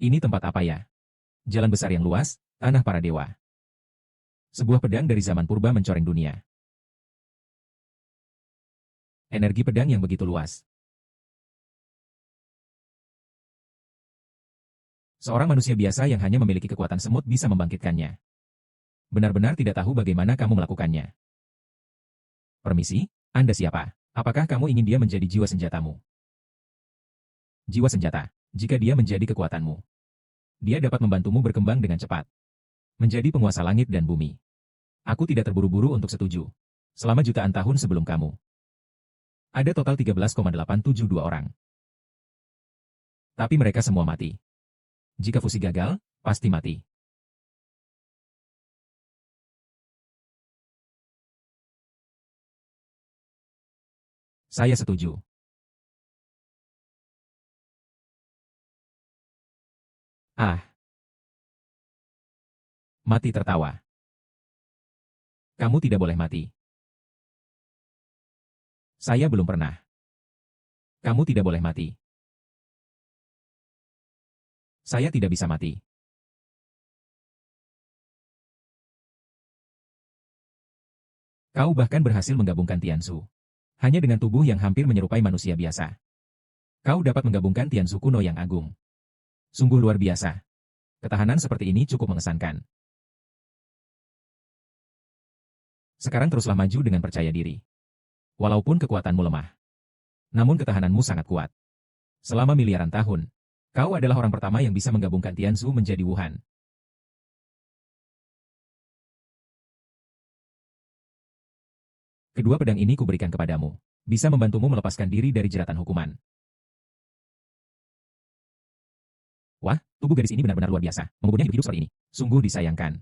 Ini tempat apa ya? Jalan besar yang luas, tanah para dewa. Sebuah pedang dari zaman purba mencoreng dunia. Energi pedang yang begitu luas. Seorang manusia biasa yang hanya memiliki kekuatan semut bisa membangkitkannya. Benar-benar tidak tahu bagaimana kamu melakukannya. Permisi, Anda siapa? Apakah kamu ingin dia menjadi jiwa senjatamu? Jiwa senjata, jika dia menjadi kekuatanmu. Dia dapat membantumu berkembang dengan cepat. Menjadi penguasa langit dan bumi. Aku tidak terburu-buru untuk setuju. Selama jutaan tahun sebelum kamu. Ada total 13,872 orang. Tapi mereka semua mati. Jika fusi gagal, pasti mati. Saya setuju. Ah. Mati tertawa. Kamu tidak boleh mati. Saya belum pernah. Kamu tidak boleh mati. Saya tidak bisa mati. Kau bahkan berhasil menggabungkan Tianzu. Hanya dengan tubuh yang hampir menyerupai manusia biasa. Kau dapat menggabungkan Tianzu kuno yang agung. Sungguh luar biasa. Ketahanan seperti ini cukup mengesankan. Sekarang teruslah maju dengan percaya diri. Walaupun kekuatanmu lemah. Namun ketahananmu sangat kuat. Selama miliaran tahun, kau adalah orang pertama yang bisa menggabungkan Tianzu menjadi Wuhan. Kedua pedang ini kuberikan kepadamu. Bisa membantumu melepaskan diri dari jeratan hukuman. Wah, tubuh gadis ini benar-benar luar biasa. Membunuhnya hidup-hidup seperti ini. Sungguh disayangkan.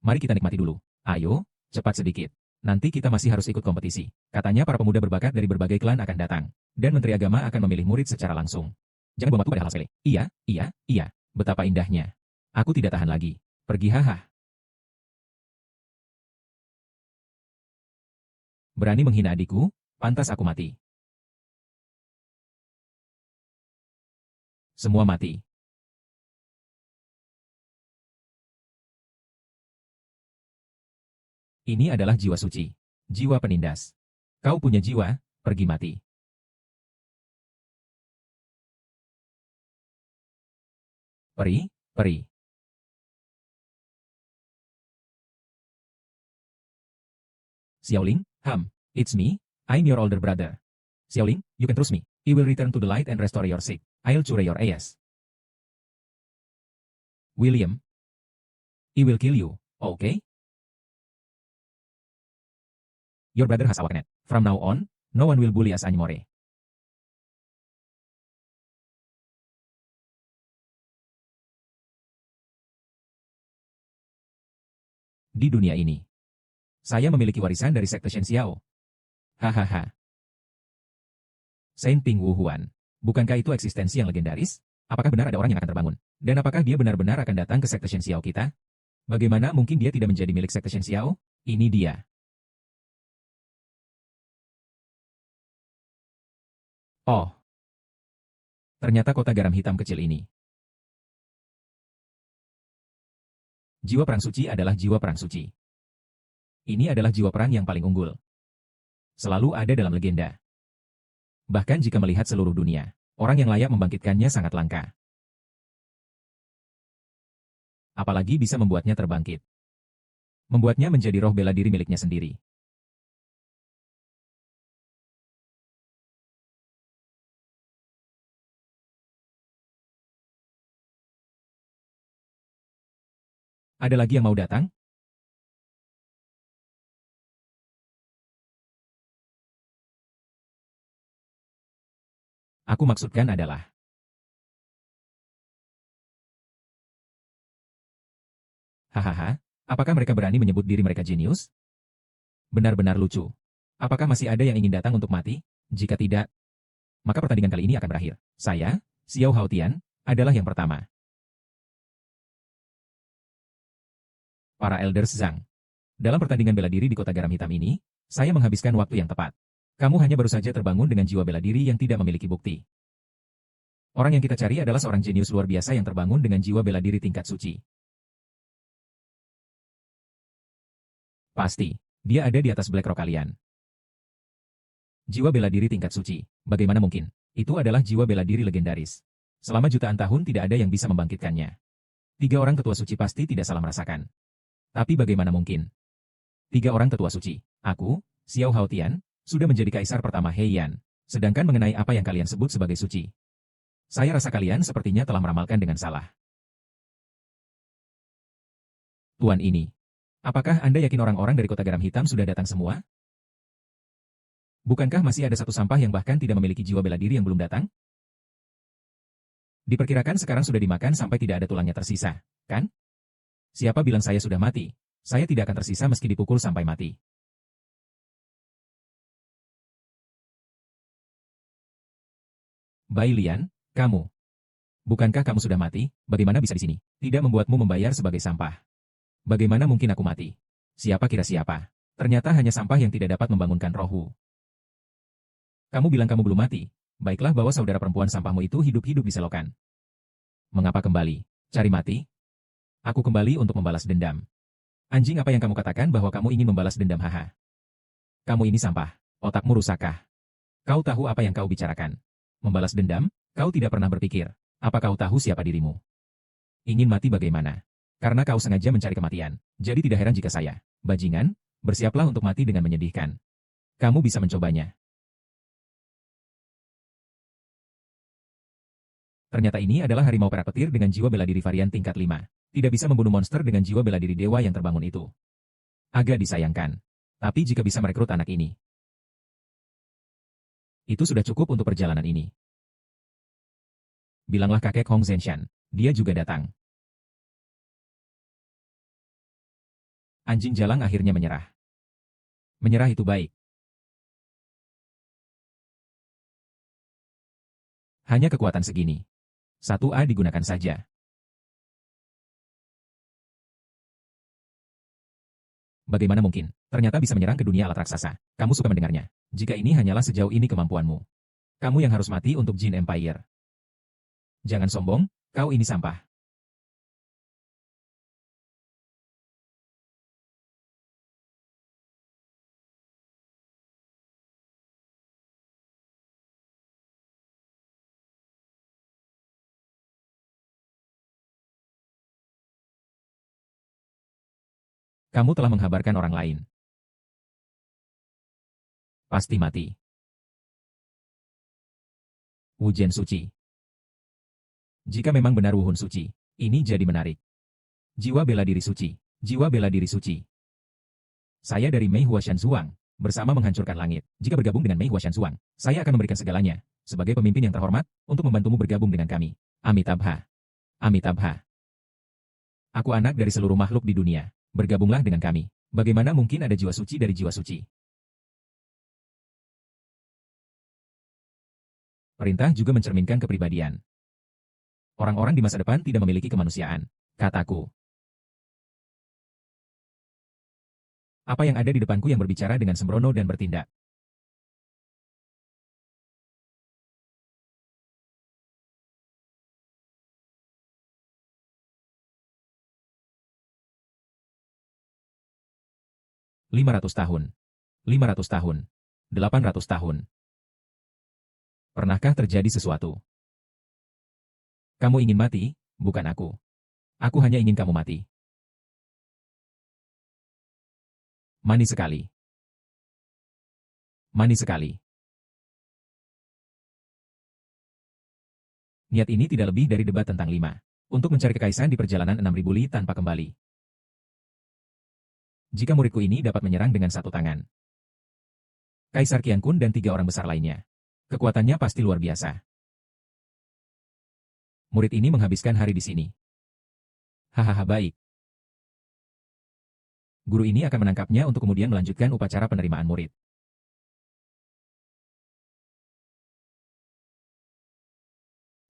Mari kita nikmati dulu. Ayo, cepat sedikit. Nanti kita masih harus ikut kompetisi. Katanya para pemuda berbakat dari berbagai klan akan datang. Dan Menteri Agama akan memilih murid secara langsung. Jangan buang waktu pada hal sepele. Iya. Betapa indahnya. Aku tidak tahan lagi. Pergi haha. Berani menghina adikku, pantas aku mati. Semua mati. Ini adalah jiwa suci. Jiwa penindas. Kau punya jiwa, pergi mati. Peri. Xiaoling, it's me, I'm your older brother. Xiaoling, you can trust me. I will return to the light and restore your sick. I'll cure your ass. William, I will kill you, okay? Your brother has awakened. From now on, no one will bully us anymore. Di dunia ini, saya memiliki warisan dari sekte Shen Xiao. Hahaha. Saint Ping Wu Huan. Bukankah itu eksistensi yang legendaris? Apakah benar ada orang yang akan terbangun? Dan apakah dia benar-benar akan datang ke sekte Shen Xiao kita? Bagaimana mungkin dia tidak menjadi milik sekte Shen Xiao? Ini dia. Oh. Ternyata kota garam hitam kecil ini. Jiwa perang suci adalah jiwa perang suci. Ini adalah jiwa perang yang paling unggul. Selalu ada dalam legenda. Bahkan jika melihat seluruh dunia, orang yang layak membangkitkannya sangat langka. Apalagi bisa membuatnya terbangkit. Membuatnya menjadi roh bela diri miliknya sendiri. Ada lagi yang mau datang? Aku maksudkan adalah hahaha, apakah mereka berani menyebut diri mereka jenius? Benar-benar lucu. Apakah masih ada yang ingin datang untuk mati? Jika tidak, maka pertandingan kali ini akan berakhir. Saya, Xiao Haotian, adalah yang pertama. Para Elders Zhang. Dalam pertandingan bela diri di kota garam hitam ini, saya menghabiskan waktu yang tepat. Kamu hanya baru saja terbangun dengan jiwa bela diri yang tidak memiliki bukti. Orang yang kita cari adalah seorang jenius luar biasa yang terbangun dengan jiwa bela diri tingkat suci. Pasti, dia ada di atas Black Rock kalian. Jiwa bela diri tingkat suci, bagaimana mungkin? Itu adalah jiwa bela diri legendaris. Selama jutaan tahun tidak ada yang bisa membangkitkannya. 3 orang tetua suci pasti tidak salah merasakan. Tapi bagaimana mungkin? 3 orang tetua suci, aku, Xiao Haotian, sudah menjadi kaisar pertama Heian. Sedangkan mengenai apa yang kalian sebut sebagai suci, saya rasa kalian sepertinya telah meramalkan dengan salah. Tuan ini, apakah Anda yakin orang-orang dari Kota Garam Hitam sudah datang semua? Bukankah masih ada satu sampah yang bahkan tidak memiliki jiwa bela diri yang belum datang? Diperkirakan sekarang sudah dimakan sampai tidak ada tulangnya tersisa, kan? Siapa bilang saya sudah mati? Saya tidak akan tersisa meski dipukul sampai mati. Bai Lian, kamu. Bukankah kamu sudah mati? Bagaimana bisa di sini? Tidak membuatmu membayar sebagai sampah. Bagaimana mungkin aku mati? Siapa kira siapa? Ternyata hanya sampah yang tidak dapat membangunkan rohmu. Kamu bilang kamu belum mati. Baiklah, bawa saudara perempuan sampahmu itu hidup-hidup di selokan. Mengapa kembali? Cari mati? Aku kembali untuk membalas dendam. Anjing, apa yang kamu katakan bahwa kamu ingin membalas dendam? Haha. Kamu ini sampah. Otakmu rusakkah? Kau tahu apa yang kau bicarakan? Membalas dendam? Kau tidak pernah berpikir. Apa kau tahu siapa dirimu? Ingin mati bagaimana? Karena kau sengaja mencari kematian. Jadi tidak heran jika saya, bajingan, bersiaplah untuk mati dengan menyedihkan. Kamu bisa mencobanya. Ternyata ini adalah harimau perak petir dengan jiwa bela diri varian tingkat 5. Tidak bisa membunuh monster dengan jiwa bela diri dewa yang terbangun itu. Agak disayangkan. Tapi jika bisa merekrut anak ini, itu sudah cukup untuk perjalanan ini. Bilanglah kakek Hong Zenshan, dia juga datang. Anjing jalang akhirnya menyerah. Menyerah itu baik. Hanya kekuatan segini. 1A digunakan saja. Bagaimana mungkin? Ternyata bisa menyerang ke dunia alat raksasa. Kamu suka mendengarnya. Jika ini hanyalah sejauh ini kemampuanmu, kamu yang harus mati untuk Jin Empire. Jangan sombong, kau ini sampah. Kamu telah menghabarkan orang lain. Pasti mati. Wujen suci. Jika memang benar Wuhun suci, ini jadi menarik. Jiwa bela diri suci. Jiwa bela diri suci. Saya dari Mei Huashan Zuang, bersama menghancurkan langit. Jika bergabung dengan Mei Huashan Zuang, saya akan memberikan segalanya, sebagai pemimpin yang terhormat, untuk membantumu bergabung dengan kami. Amitabha. Amitabha. Aku anak dari seluruh makhluk di dunia. Bergabunglah dengan kami. Bagaimana mungkin ada jiwa suci dari jiwa suci? Perintah juga mencerminkan kepribadian. Orang-orang di masa depan tidak memiliki kemanusiaan, kataku. Apa yang ada di depanku yang berbicara dengan sembrono dan bertindak? "500 tahun. 500 tahun. 800 tahun. Pernahkah terjadi sesuatu? Kamu ingin mati, bukan aku. Aku hanya ingin kamu mati." Manis sekali. Manis sekali. Niat ini tidak lebih dari debat tentang 5. Untuk mencari kekaisaran di perjalanan 6.000 li tanpa kembali. Jika muridku ini dapat menyerang dengan satu tangan, Kaisar Qiankun dan 3 orang besar lainnya, kekuatannya pasti luar biasa. Murid ini menghabiskan hari di sini. Hahaha, baik. Guru ini akan menangkapnya untuk kemudian melanjutkan upacara penerimaan murid.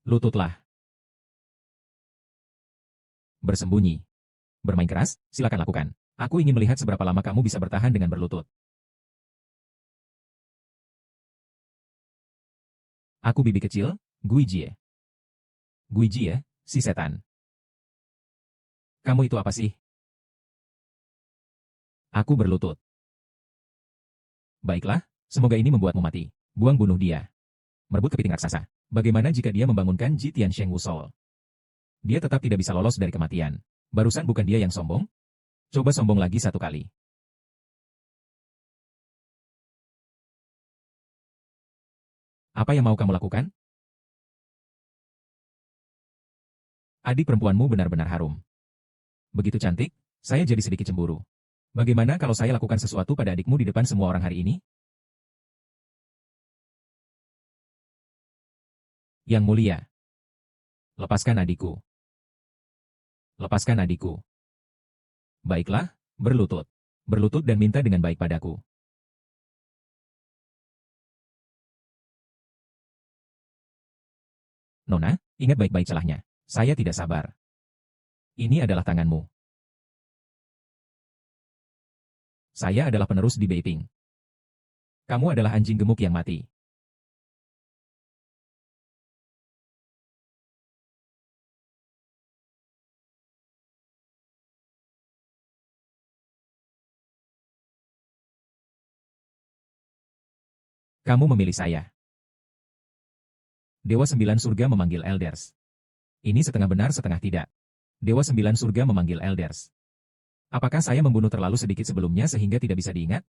Lututlah. Bersembunyi. Bermain keras, silakan lakukan. Aku ingin melihat seberapa lama kamu bisa bertahan dengan berlutut. Aku bibi kecil, Gui Jie. Guiji ya, si setan. Kamu itu apa sih? Aku berlutut. Baiklah, semoga ini membuatmu mati. Buang bunuh dia. Merebut kepiting raksasa. Bagaimana jika dia membangunkan Ji Tiansheng Wusol? Dia tetap tidak bisa lolos dari kematian. Barusan bukan dia yang sombong? Coba sombong lagi satu kali. Apa yang mau kamu lakukan? Adik perempuanmu benar-benar harum. Begitu cantik, saya jadi sedikit cemburu. Bagaimana kalau saya lakukan sesuatu pada adikmu di depan semua orang hari ini? Yang mulia. Lepaskan adikku. Lepaskan adikku. Baiklah, berlutut. Berlutut dan minta dengan baik padaku. Nona, ingat baik-baik celahnya. Saya tidak sabar. Ini adalah tanganmu. Saya adalah penerus di Beiping. Kamu adalah anjing gemuk yang mati. Kamu memilih saya. Dewa Sembilan Surga memanggil Elders. Ini setengah benar setengah tidak. Dewa Sembilan Surga memanggil Elders. Apakah saya membunuh terlalu sedikit sebelumnya sehingga tidak bisa diingat?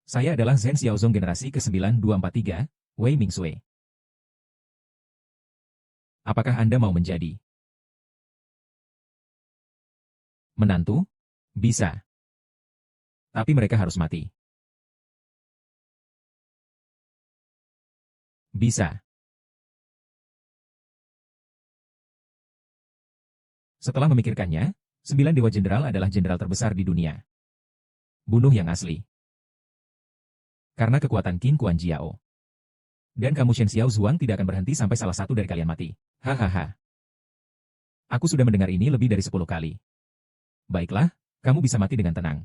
Saya adalah Zhen Xiaozong generasi ke-9243, Wei Mingsui. Apakah Anda mau menjadi menantu? Bisa. Tapi mereka harus mati. Bisa. Setelah memikirkannya, 9 Dewa Jenderal adalah jenderal terbesar di dunia. Bunuh yang asli. Karena kekuatan Qin Kuan Jiao. Dan kamu Shen Xiao Zuang tidak akan berhenti sampai salah satu dari kalian mati. Hahaha. Aku sudah mendengar ini lebih dari 10 kali. Baiklah, kamu bisa mati dengan tenang.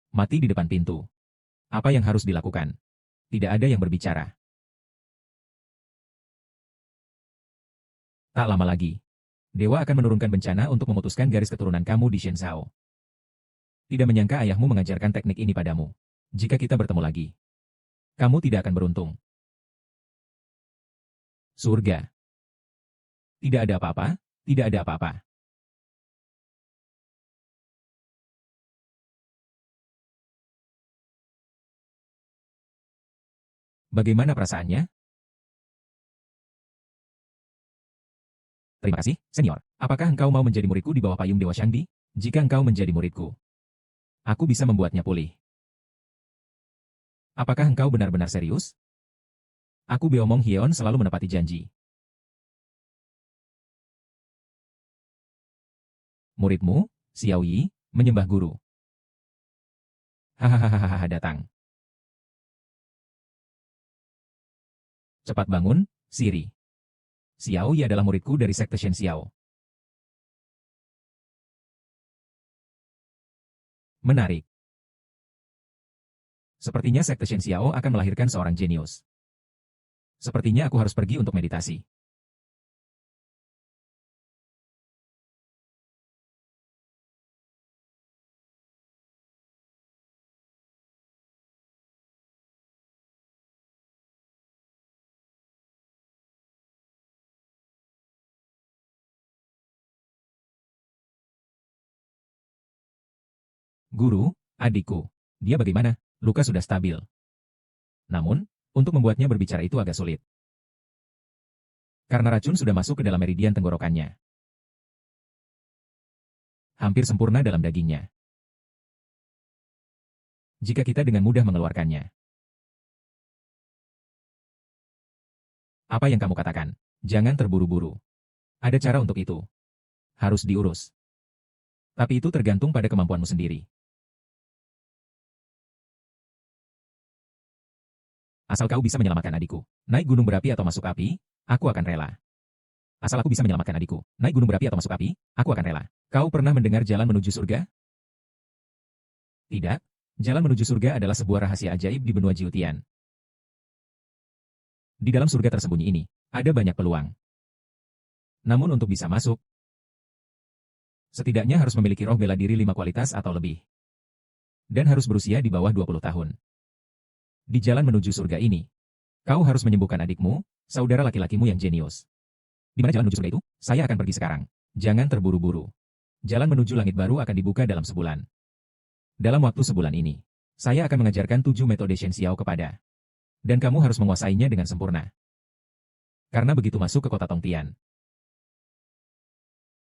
Mati di depan pintu. Apa yang harus dilakukan? Tidak ada yang berbicara. Tak lama lagi. Dewa akan menurunkan bencana untuk memutuskan garis keturunan kamu di Shenzhou. Tidak menyangka ayahmu mengajarkan teknik ini padamu. Jika kita bertemu lagi, kamu tidak akan beruntung. Surga. Tidak ada apa-apa, tidak ada apa-apa. Bagaimana perasaannya? Terima kasih, senior. Apakah engkau mau menjadi muridku di bawah payung Dewa Shangdi? Jika engkau menjadi muridku, aku bisa membuatnya pulih. Apakah engkau benar-benar serius? Aku Beomong Hyeon selalu menepati janji. Muridmu, Xiao Yi, menyembah guru. Hahaha datang. Cepat bangun, Siri. Xiao Yi adalah muridku dari sekte Shen Xiao. Menarik. Sepertinya sekte Shen Xiao akan melahirkan seorang jenius. Sepertinya aku harus pergi untuk meditasi. Guru, adikku. Dia bagaimana? Luka sudah stabil. Namun, untuk membuatnya berbicara itu agak sulit. Karena racun sudah masuk ke dalam meridian tenggorokannya. Hampir sempurna dalam dagingnya. Jika kita dengan mudah mengeluarkannya. Apa yang kamu katakan? Jangan terburu-buru. Ada cara untuk itu. Harus diurus. Tapi itu tergantung pada kemampuanmu sendiri. Asal kau bisa menyelamatkan adikku. Naik gunung berapi atau masuk api, aku akan rela. Asal aku bisa menyelamatkan adikku, naik gunung berapi atau masuk api, aku akan rela. Kau pernah mendengar jalan menuju surga? Tidak. Jalan menuju surga adalah sebuah rahasia ajaib di benua Jiutian. Di dalam surga tersembunyi ini, ada banyak peluang. Namun untuk bisa masuk, setidaknya harus memiliki roh bela diri 5 kualitas atau lebih. Dan harus berusia di bawah 20 tahun. Di jalan menuju surga ini, kau harus menyembuhkan adikmu, saudara laki-lakimu yang jenius. Di mana jalan menuju surga itu? Saya akan pergi sekarang. Jangan terburu-buru. Jalan menuju langit baru akan dibuka dalam sebulan. Dalam waktu sebulan ini, saya akan mengajarkan 7 metode Shen Xiao kepada. Dan kamu harus menguasainya dengan sempurna. Karena begitu masuk ke kota Tongtian,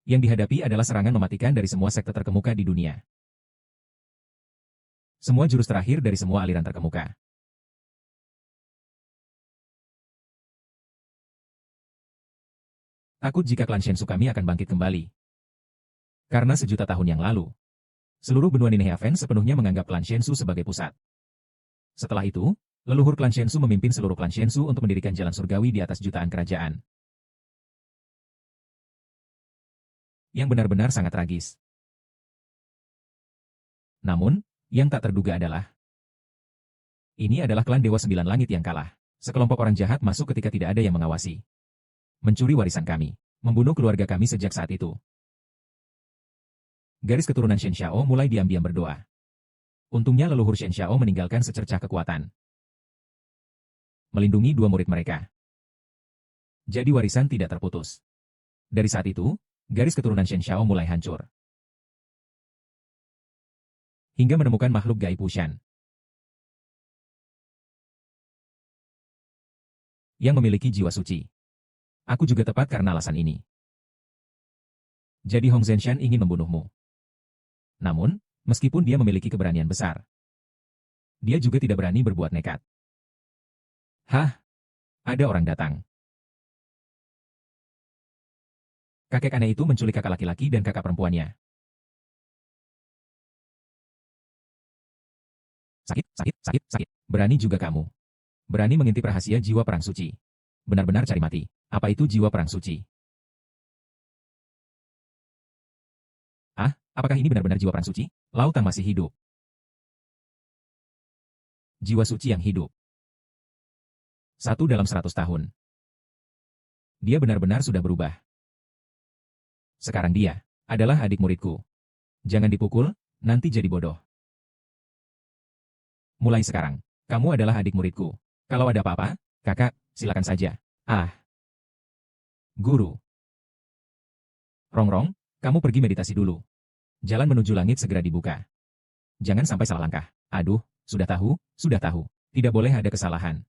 yang dihadapi adalah serangan mematikan dari semua sekte terkemuka di dunia. Semua jurus terakhir dari semua aliran terkemuka. Takut jika klan Shensu kami akan bangkit kembali. Karena sejuta tahun yang lalu, seluruh benua Nineveh sepenuhnya menganggap klan Shensu sebagai pusat. Setelah itu, leluhur klan Shensu memimpin seluruh klan Shensu untuk mendirikan jalan surgawi di atas jutaan kerajaan. Yang benar-benar sangat tragis. Namun, yang tak terduga adalah, ini adalah klan Dewa Sembilan Langit yang kalah. Sekelompok orang jahat masuk ketika tidak ada yang mengawasi. Mencuri warisan kami, membunuh keluarga kami sejak saat itu. Garis keturunan Shen Xiao mulai diam-diam berdoa. Untungnya leluhur Shen Xiao meninggalkan secercah kekuatan. Melindungi 2 murid mereka. Jadi warisan tidak terputus. Dari saat itu, garis keturunan Shen Xiao mulai hancur. Hingga menemukan makhluk gaib Wushan. Yang memiliki jiwa suci. Aku juga tepat karena alasan ini. Jadi Hong Zenshan ingin membunuhmu. Namun, meskipun dia memiliki keberanian besar, dia juga tidak berani berbuat nekat. Hah? Ada orang datang. Kakek aneh itu menculik kakak laki-laki dan kakak perempuannya. Sakit, sakit, sakit, sakit. Berani juga kamu. Berani mengintip rahasia jiwa perang suci. Benar-benar cari mati. Apa itu jiwa perang suci? Ah, apakah ini benar-benar jiwa perang suci? Lao Tang masih hidup. Jiwa suci yang hidup. 1 dalam 100 tahun. Dia benar-benar sudah berubah. Sekarang dia adalah adik muridku. Jangan dipukul, nanti jadi bodoh. Mulai sekarang, kamu adalah adik muridku. Kalau ada apa-apa, kakak, silakan saja. Ah. Guru. Rongrong, kamu pergi meditasi dulu. Jalan menuju langit segera dibuka. Jangan sampai salah langkah. Aduh, sudah tahu, sudah tahu. Tidak boleh ada kesalahan.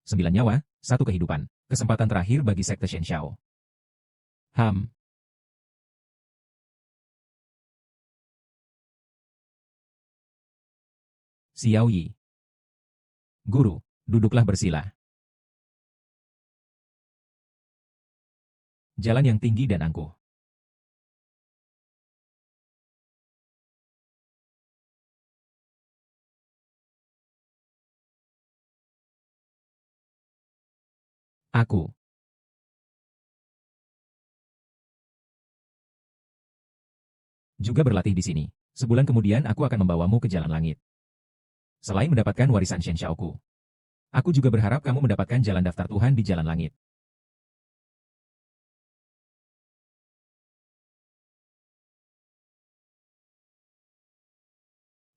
9 nyawa, 1 kehidupan. Kesempatan terakhir bagi sekte Shen Xiao. Xiao Yi. Guru, duduklah bersila. Jalan yang tinggi dan angkuh. Aku. Juga berlatih di sini. Sebulan kemudian aku akan membawamu ke jalan langit. Selain mendapatkan warisan Shen Xiaoku, aku juga berharap kamu mendapatkan jalan daftar Tuhan di jalan langit.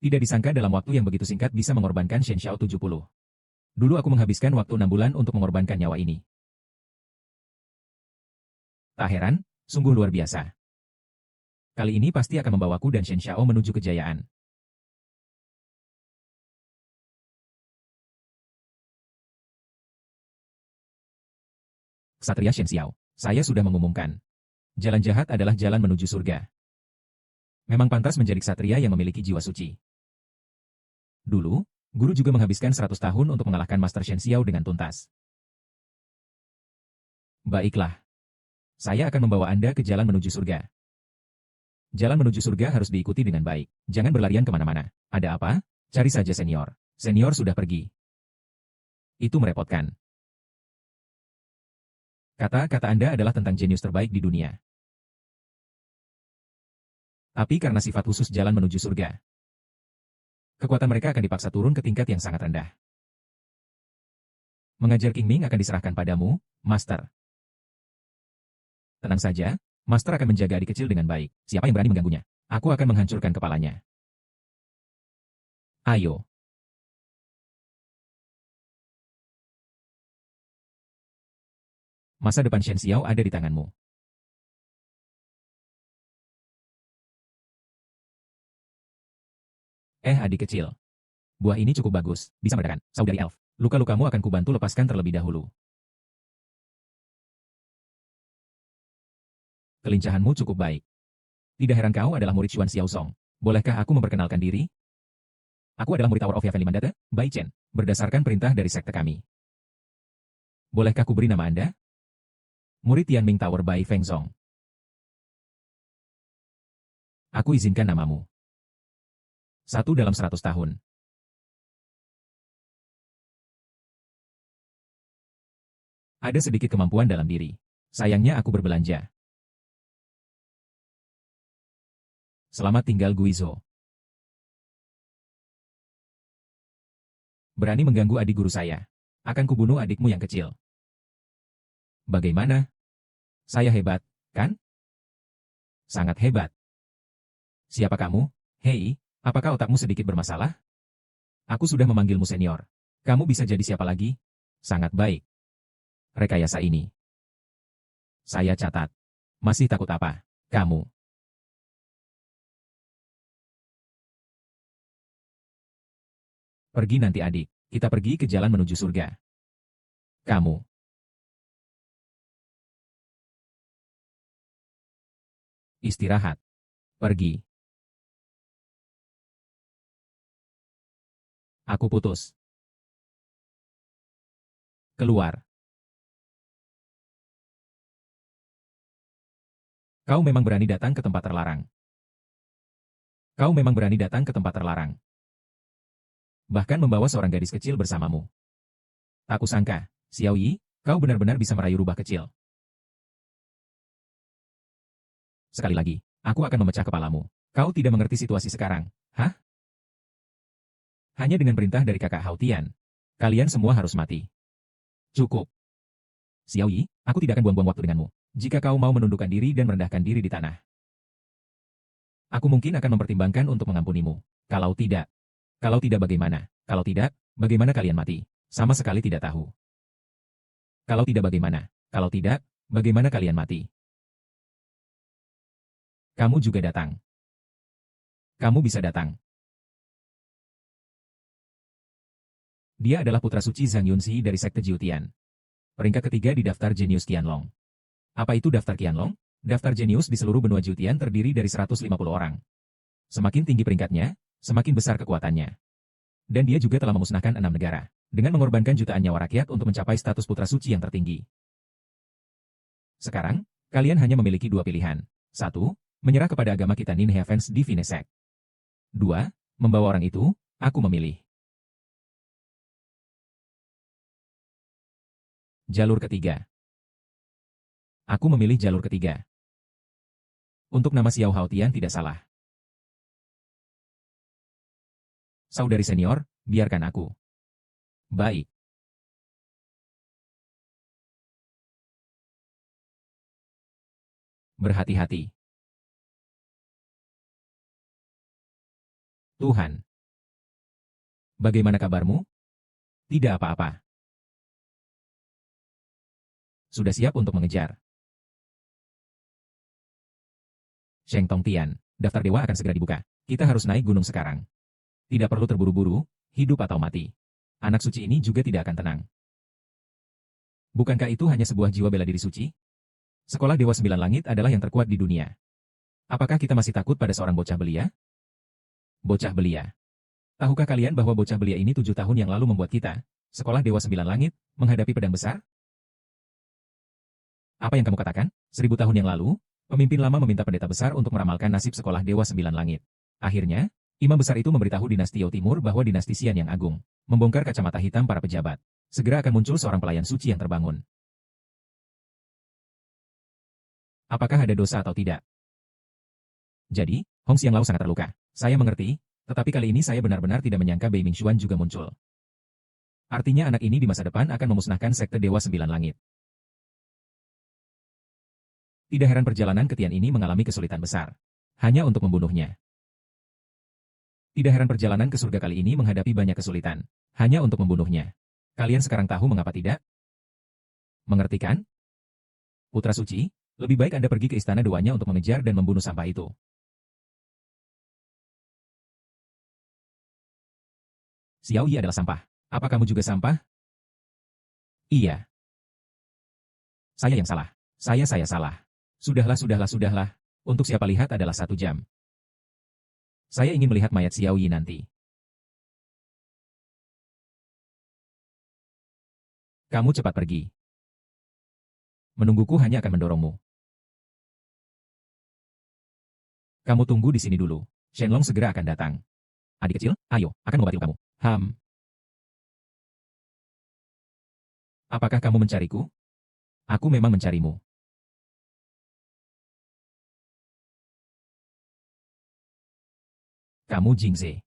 Tidak disangka dalam waktu yang begitu singkat bisa mengorbankan Shen Xiao 70. Dulu aku menghabiskan waktu 6 bulan untuk mengorbankan nyawa ini. Tak heran, sungguh luar biasa. Kali ini pasti akan membawaku dan Shen Xiao menuju kejayaan. Ksatria Shen Xiao, saya sudah mengumumkan. Jalan jahat adalah jalan menuju surga. Memang pantas menjadi ksatria yang memiliki jiwa suci. Dulu, guru juga menghabiskan 100 tahun untuk mengalahkan Master Shen Xiao dengan tuntas. Baiklah. Saya akan membawa Anda ke jalan menuju surga. Jalan menuju surga harus diikuti dengan baik. Jangan berlarian kemana-mana. Ada apa? Cari saja senior. Senior sudah pergi. Itu merepotkan. Kata-kata Anda adalah tentang jenius terbaik di dunia. Tapi karena sifat khusus jalan menuju surga, kekuatan mereka akan dipaksa turun ke tingkat yang sangat rendah. Mengajar King Ming akan diserahkan padamu, Master. Tenang saja, Master akan menjaga adik kecil dengan baik. Siapa yang berani mengganggunya? Aku akan menghancurkan kepalanya. Ayo. Masa depan Shen Xiao ada di tanganmu. Adik kecil. Buah ini cukup bagus, bisa meredakan, saudari elf. Luka-lukamu akan kubantu lepaskan terlebih dahulu. Kelincahanmu cukup baik. Tidak heran kau adalah murid Xuan Xiaozong. Bolehkah aku memperkenalkan diri? Aku adalah murid Tower of Yafenli Mandate, Bai Chen, berdasarkan perintah dari sekte kami. Bolehkah ku beri nama Anda? Murid Tianming Tower Bai Fengzong. Aku izinkan namamu. 1 dalam 100 tahun. Ada sedikit kemampuan dalam diri. Sayangnya aku berbelanja. Selamat tinggal Guizhou. Berani mengganggu adik guru saya. Akan kubunuh adikmu yang kecil. Bagaimana? Saya hebat, kan? Sangat hebat. Siapa kamu? Hei, apakah otakmu sedikit bermasalah? Aku sudah memanggilmu senior. Kamu bisa jadi siapa lagi? Sangat baik. Rekayasa ini. Saya catat. Masih takut apa? Kamu. Pergi nanti adik. Kita pergi ke jalan menuju surga. Kamu. Istirahat. Pergi. Aku putus. Keluar. Kau memang berani datang ke tempat terlarang. Kau memang berani datang ke tempat terlarang. Bahkan membawa seorang gadis kecil bersamamu. Tak kusangka, Xiao Yi, kau benar-benar bisa merayu rubah kecil. Sekali lagi, aku akan memecah kepalamu. Kau tidak mengerti situasi sekarang, hah? Hanya dengan perintah dari kakak Hao Tian, kalian semua harus mati. Cukup. Xiao Yi, aku tidak akan buang-buang waktu denganmu. Jika kau mau menundukkan diri dan merendahkan diri di tanah, aku mungkin akan mempertimbangkan untuk mengampunimu. Kalau tidak bagaimana? Kalau tidak, bagaimana kalian mati? Sama sekali tidak tahu. Kalau tidak bagaimana? Kalau tidak, bagaimana kalian mati? Kamu juga datang. Kamu bisa datang. Dia adalah putra suci Zhang Yunxi dari sekte Jiutian. Peringkat ketiga di daftar jenius Qianlong. Apa itu daftar Qianlong? Daftar jenius di seluruh benua Jiutian terdiri dari 150 orang. Semakin tinggi peringkatnya, semakin besar kekuatannya. Dan dia juga telah memusnahkan 6 negara, dengan mengorbankan jutaan nyawa rakyat untuk mencapai status putra suci yang tertinggi. Sekarang, kalian hanya memiliki 2 pilihan. 1. Menyerah kepada agama kita Nin Heavens Divine Sect. 2. Membawa orang itu, aku memilih. Jalur ketiga. Aku memilih jalur ketiga. Untuk nama Xiao Hao Tian tidak salah. Saudari senior, biarkan aku. Baik. Berhati-hati. Tuhan. Bagaimana kabarmu? Tidak apa-apa. Sudah siap untuk mengejar. Sheng Tongtian, daftar dewa akan segera dibuka. Kita harus naik gunung sekarang. Tidak perlu terburu-buru, hidup atau mati. Anak suci ini juga tidak akan tenang. Bukankah itu hanya sebuah jiwa bela diri suci? Sekolah Dewa Sembilan Langit adalah yang terkuat di dunia. Apakah kita masih takut pada seorang bocah belia? Bocah belia. Tahukah kalian bahwa bocah belia ini 7 tahun yang lalu membuat kita, Sekolah Dewa Sembilan Langit, menghadapi pedang besar? Apa yang kamu katakan? 1000 tahun yang lalu, pemimpin lama meminta pendeta besar untuk meramalkan nasib Sekolah Dewa Sembilan Langit. Akhirnya, imam besar itu memberitahu dinasti Yao Timur bahwa dinasti Xian yang agung, membongkar kacamata hitam para pejabat. Segera akan muncul seorang pelayan suci yang terbangun. Apakah ada dosa atau tidak? Jadi, Hong Xianglao sangat terluka. Saya mengerti, tetapi kali ini saya benar-benar tidak menyangka Bei Mingxuan juga muncul. Artinya anak ini di masa depan akan memusnahkan sekte Dewa Sembilan Langit. Tidak heran perjalanan ke Tian ini mengalami kesulitan besar. Hanya untuk membunuhnya. Tidak heran perjalanan ke surga kali ini menghadapi banyak kesulitan. Hanya untuk membunuhnya. Kalian sekarang tahu mengapa tidak? Mengerti kan? Putra Suci, lebih baik Anda pergi ke istana dewanya untuk mengejar dan membunuh sampah itu. Xiao Yi adalah sampah. Apa kamu juga sampah? Iya. Saya yang salah. Saya salah. Sudahlah. Untuk siapa lihat adalah 1 jam. Saya ingin melihat mayat Xiao Yi nanti. Kamu cepat pergi. Menungguku hanya akan mendorongmu. Kamu tunggu di sini dulu. Shenlong segera akan datang. Adik kecil, ayo, akan mengobati kamu. Apakah kamu mencariku? Aku memang mencarimu. Kamu Jingze.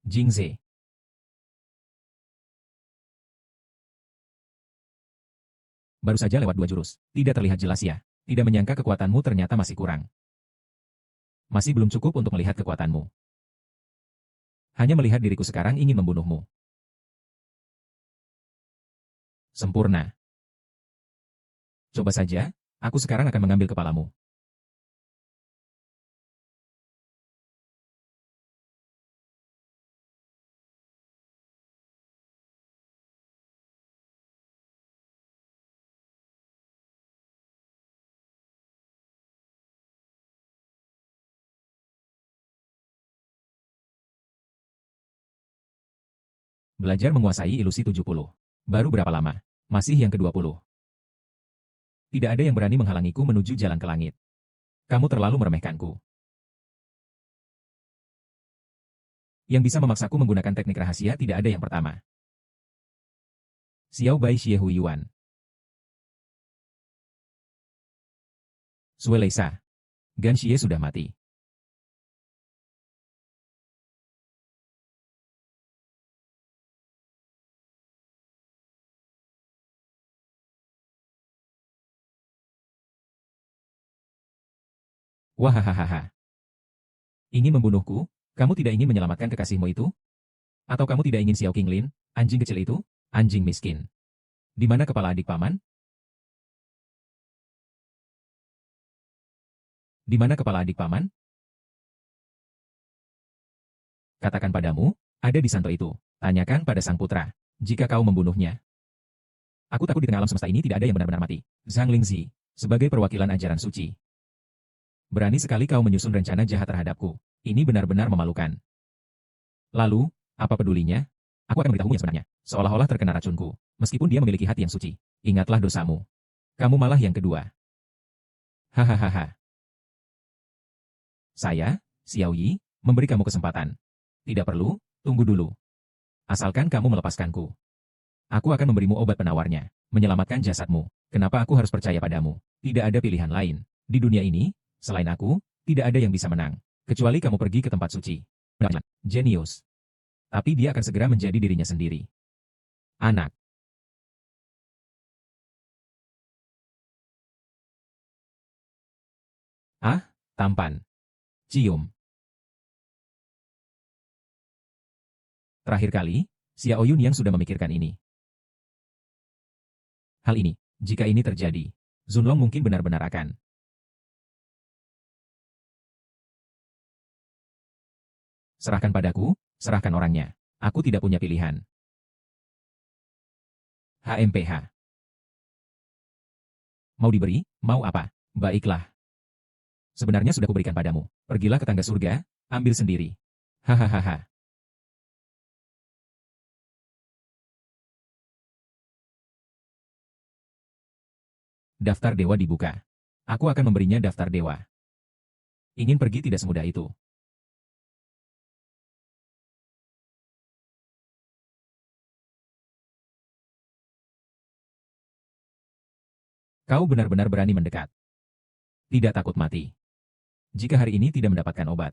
Jingze. Baru saja lewat 2 jurus. Tidak terlihat jelas ya. Tidak menyangka kekuatanmu ternyata masih kurang. Masih belum cukup untuk melihat kekuatanmu. Hanya melihat diriku sekarang ingin membunuhmu. Sempurna. Coba saja, aku sekarang akan mengambil kepalamu. Belajar menguasai ilusi 70. Baru berapa lama? Masih yang ke-20. Tidak ada yang berani menghalangiku menuju jalan ke langit. Kamu terlalu meremehkanku. Yang bisa memaksaku menggunakan teknik rahasia tidak ada yang pertama. Xiao Bai Xie Hu Yuan. Sue Leisa. Gan Xie sudah mati. Wahahaha. Ingin membunuhku? Kamu tidak ingin menyelamatkan kekasihmu itu? Atau kamu tidak ingin Xiao Qinglin, anjing kecil itu? Anjing miskin. Di mana kepala adik paman? Di mana kepala adik paman? Katakan padamu, ada di santo itu. Tanyakan pada sang putra. Jika kau membunuhnya. Aku takut di tengah alam semesta ini tidak ada yang benar-benar mati. Zhang Lingzi, sebagai perwakilan ajaran suci. Berani sekali kau menyusun rencana jahat terhadapku. Ini benar-benar memalukan. Lalu, apa pedulinya? Aku akan memberitahumu yang sebenarnya. Seolah-olah terkena racunku. Meskipun dia memiliki hati yang suci. Ingatlah dosamu. Kamu malah yang kedua. Hahaha. Saya, Xiao Yi, memberi kamu kesempatan. Tidak perlu, tunggu dulu. Asalkan kamu melepaskanku. Aku akan memberimu obat penawarnya. Menyelamatkan jasadmu. Kenapa aku harus percaya padamu? Tidak ada pilihan lain. Di dunia ini, selain aku, tidak ada yang bisa menang. Kecuali kamu pergi ke tempat suci. Jenius. Tapi dia akan segera menjadi dirinya sendiri. Anak. Ah, tampan. Cium. Terakhir kali, Xiao Yun yang sudah memikirkan ini. Hal ini, jika ini terjadi, Zunlong mungkin benar-benar akan. Serahkan padaku, serahkan orangnya. Aku tidak punya pilihan. HMPH. Mau diberi, mau apa? Baiklah. Sebenarnya sudah kuberikan padamu. Pergilah ke tangga surga, ambil sendiri. Hahaha. Daftar dewa dibuka. Aku akan memberinya daftar dewa. Ingin pergi tidak semudah itu. Kau benar-benar berani mendekat. Tidak takut mati. Jika hari ini tidak mendapatkan obat,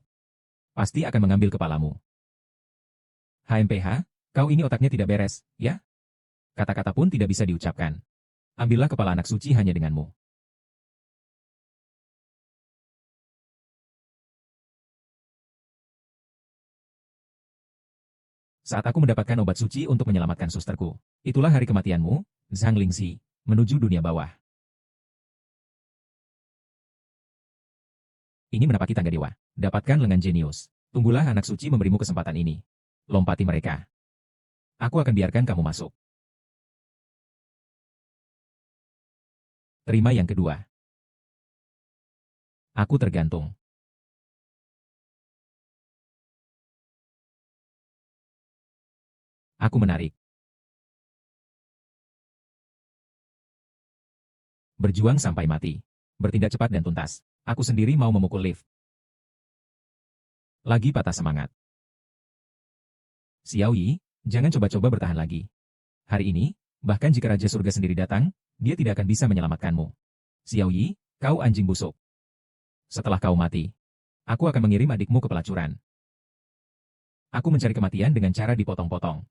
pasti akan mengambil kepalamu. HMPH, kau ini otaknya tidak beres, ya? Kata-kata pun tidak bisa diucapkan. Ambillah kepala anak suci hanya denganmu. Saat aku mendapatkan obat suci untuk menyelamatkan susterku, itulah hari kematianmu, Zhang Lingxi, menuju dunia bawah. Ini menapaki tangga dewa. Dapatkan lengan jenius. Tunggulah anak suci memberimu kesempatan ini. Lompati mereka. Aku akan biarkan kamu masuk. Terima yang kedua. Aku tergantung. Aku menarik. Berjuang sampai mati. Bertindak cepat dan tuntas. Aku sendiri mau memukul lift. Lagi patah semangat. Xiao Yi, jangan coba-coba bertahan lagi. Hari ini, bahkan jika Raja Surga sendiri datang, dia tidak akan bisa menyelamatkanmu. Xiao Yi, kau anjing busuk. Setelah kau mati, aku akan mengirim adikmu ke pelacuran. Aku mencari kematian dengan cara dipotong-potong.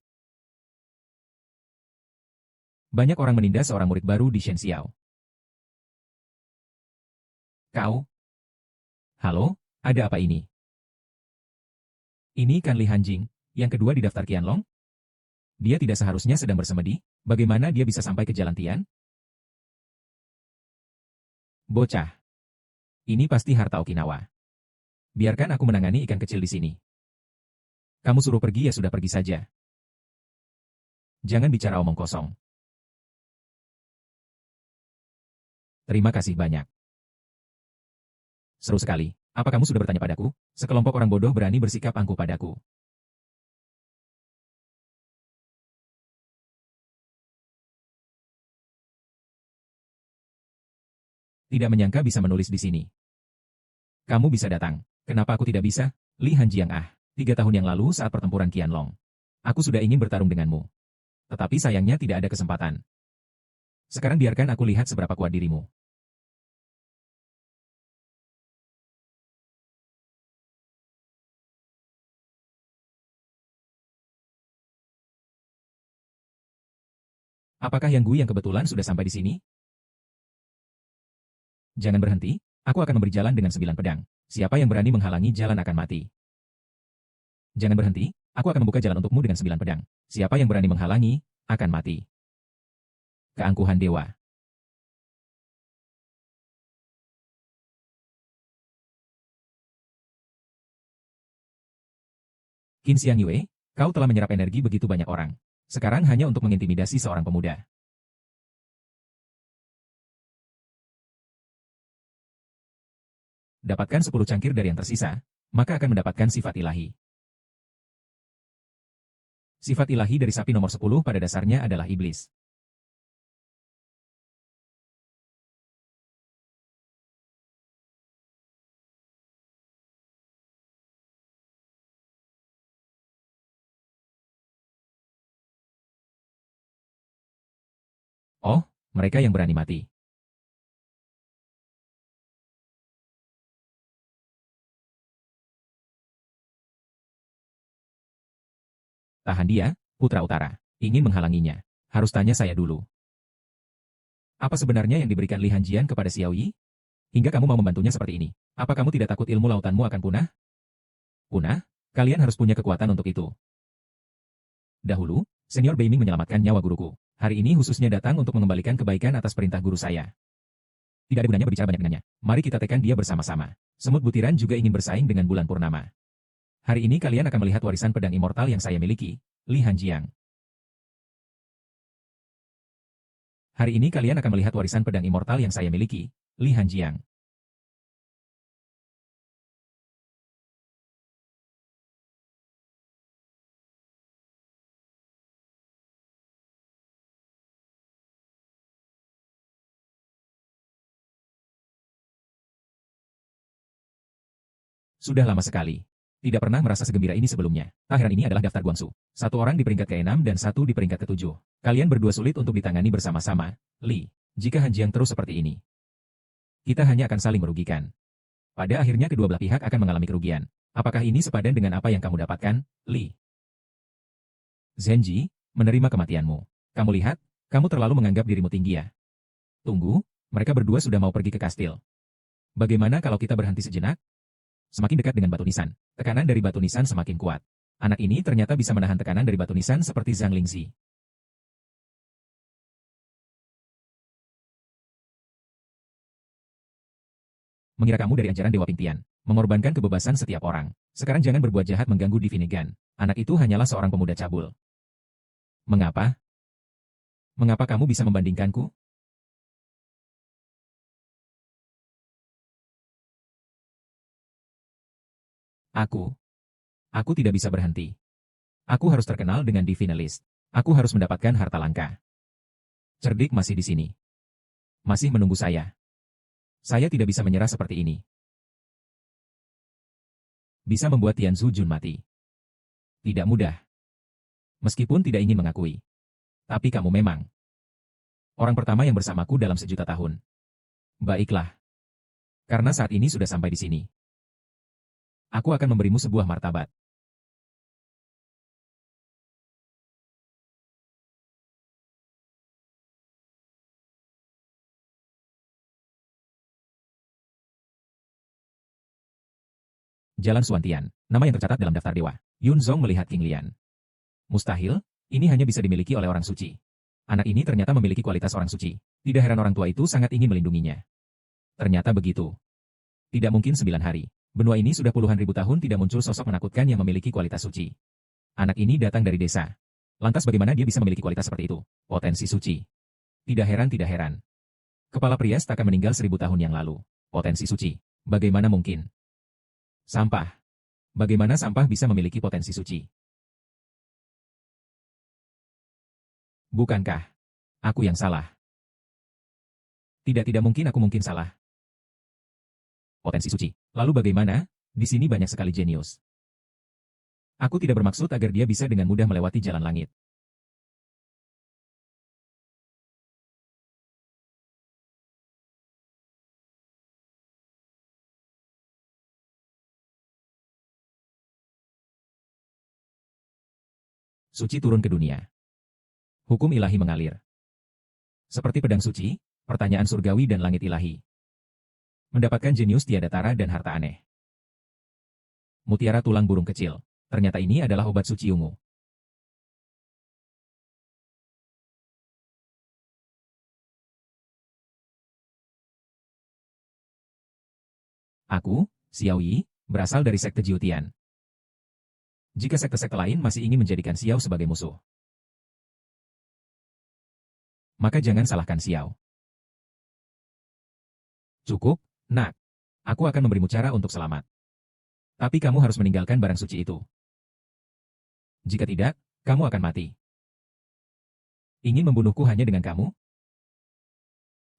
Banyak orang menindas seorang murid baru di Shen Xiao. Kau? Halo, ada apa ini? Ini kan Li Hanjing, yang kedua di daftar Qianlong? Dia tidak seharusnya sedang bersemedi, bagaimana dia bisa sampai ke Jalan Tian? Bocah. Ini pasti harta Okinawa. Biarkan aku menangani ikan kecil di sini. Kamu suruh pergi ya sudah pergi saja. Jangan bicara omong kosong. Terima kasih banyak. Seru sekali. Apa kamu sudah bertanya padaku? Sekelompok orang bodoh berani bersikap angkuh padaku. Tidak menyangka bisa menulis di sini. Kamu bisa datang. Kenapa aku tidak bisa? Li Hanjiang 3 tahun yang lalu saat pertempuran Qianlong. Aku sudah ingin bertarung denganmu. Tetapi sayangnya tidak ada kesempatan. Sekarang biarkan aku lihat seberapa kuat dirimu. Apakah Yang Gu yang kebetulan sudah sampai di sini? Jangan berhenti, aku akan memberi jalan dengan 9 pedang. Siapa yang berani menghalangi jalan akan mati. Jangan berhenti, aku akan membuka jalan untukmu dengan 9 pedang. Siapa yang berani menghalangi, akan mati. Keangkuhan dewa. Qin Xiang Yue, kau telah menyerap energi begitu banyak orang. Sekarang hanya untuk mengintimidasi seorang pemuda. Dapatkan 10 cangkir dari yang tersisa, maka akan mendapatkan sifat ilahi. Sifat ilahi dari sapi nomor 10 pada dasarnya adalah iblis. Oh, mereka yang berani mati. Tahan dia, Putra Utara. Ingin menghalanginya. Harus tanya saya dulu. Apa sebenarnya yang diberikan Li Hanjian kepada Xiao Yi? Hingga kamu mau membantunya seperti ini. Apa kamu tidak takut ilmu lautanmu akan punah? Punah? Kalian harus punya kekuatan untuk itu. Dahulu, Senior Beiming menyelamatkan nyawa guruku. Hari ini khususnya datang untuk mengembalikan kebaikan atas perintah guru saya. Tidak ada gunanya berbicara banyak dengannya. Mari kita tekan dia bersama-sama. Semut butiran juga ingin bersaing dengan bulan purnama. Hari ini kalian akan melihat warisan pedang immortal yang saya miliki, Li Hanjiang. Hari ini kalian akan melihat warisan pedang immortal yang saya miliki, Li Hanjiang. Sudah lama sekali. Tidak pernah merasa segembira ini sebelumnya. Akhiran ini adalah daftar Guangsu. 1 orang di peringkat ke-6 dan 1 di peringkat ke-7. Kalian berdua sulit untuk ditangani bersama-sama, Li. Jika Han Jiang terus seperti ini, kita hanya akan saling merugikan. Pada akhirnya kedua belah pihak akan mengalami kerugian. Apakah ini sepadan dengan apa yang kamu dapatkan, Li? Zenji, menerima kematianmu. Kamu lihat, kamu terlalu menganggap dirimu tinggi ya. Tunggu, mereka berdua sudah mau pergi ke kastil. Bagaimana kalau kita berhenti sejenak? Semakin dekat dengan batu nisan, tekanan dari batu nisan semakin kuat. Anak ini ternyata bisa menahan tekanan dari batu nisan seperti Zhang Lingzi. Mengira kamu dari ajaran Dewa Pingtian, mengorbankan kebebasan setiap orang. Sekarang jangan berbuat jahat mengganggu Divinigan. Anak itu hanyalah seorang pemuda cabul. Mengapa? Mengapa kamu bisa membandingkanku? Aku tidak bisa berhenti. Aku harus terkenal dengan Divinalis. Aku harus mendapatkan harta langka. Cerdik masih di sini. Masih menunggu saya. Saya tidak bisa menyerah seperti ini. Bisa membuat Tianzu Jun mati. Tidak mudah. Meskipun tidak ingin mengakui. Tapi kamu memang orang pertama yang bersamaku dalam sejuta tahun. Baiklah. Karena saat ini sudah sampai di sini. Aku akan memberimu sebuah martabat. Jalan Suantian, nama yang tercatat dalam daftar dewa. Yun Zong melihat King Lian. Mustahil, ini hanya bisa dimiliki oleh orang suci. Anak ini ternyata memiliki kualitas orang suci. Tidak heran orang tua itu sangat ingin melindunginya. Ternyata begitu. Tidak mungkin 9 hari. Benua ini sudah puluhan ribu tahun tidak muncul sosok menakutkan yang memiliki kualitas suci. Anak ini datang dari desa. Lantas bagaimana dia bisa memiliki kualitas seperti itu? Potensi suci. Tidak heran, tidak heran. Kepala Priest akan meninggal 1000 tahun yang lalu. Potensi suci. Bagaimana mungkin? Sampah. Bagaimana sampah bisa memiliki potensi suci? Bukankah aku yang salah? Tidak mungkin aku mungkin salah. Potensi suci. Lalu bagaimana? Di sini banyak sekali jenius. Aku tidak bermaksud agar dia bisa dengan mudah melewati jalan langit. Suci turun ke dunia. Hukum ilahi mengalir. Seperti pedang suci, pertanyaan surgawi dan langit ilahi. Mendapatkan jenius tiada tara dan harta aneh. Mutiara tulang burung kecil. Ternyata ini adalah obat suci ungu. Aku, Xiao Yi, berasal dari sekte Jiutian. Jika sekte-sekte lain masih ingin menjadikan Xiao sebagai musuh, maka jangan salahkan Xiao. Cukup, nak. Aku akan memberimu cara untuk selamat. Tapi kamu harus meninggalkan barang suci itu. Jika tidak, kamu akan mati. Ingin membunuhku hanya dengan kamu?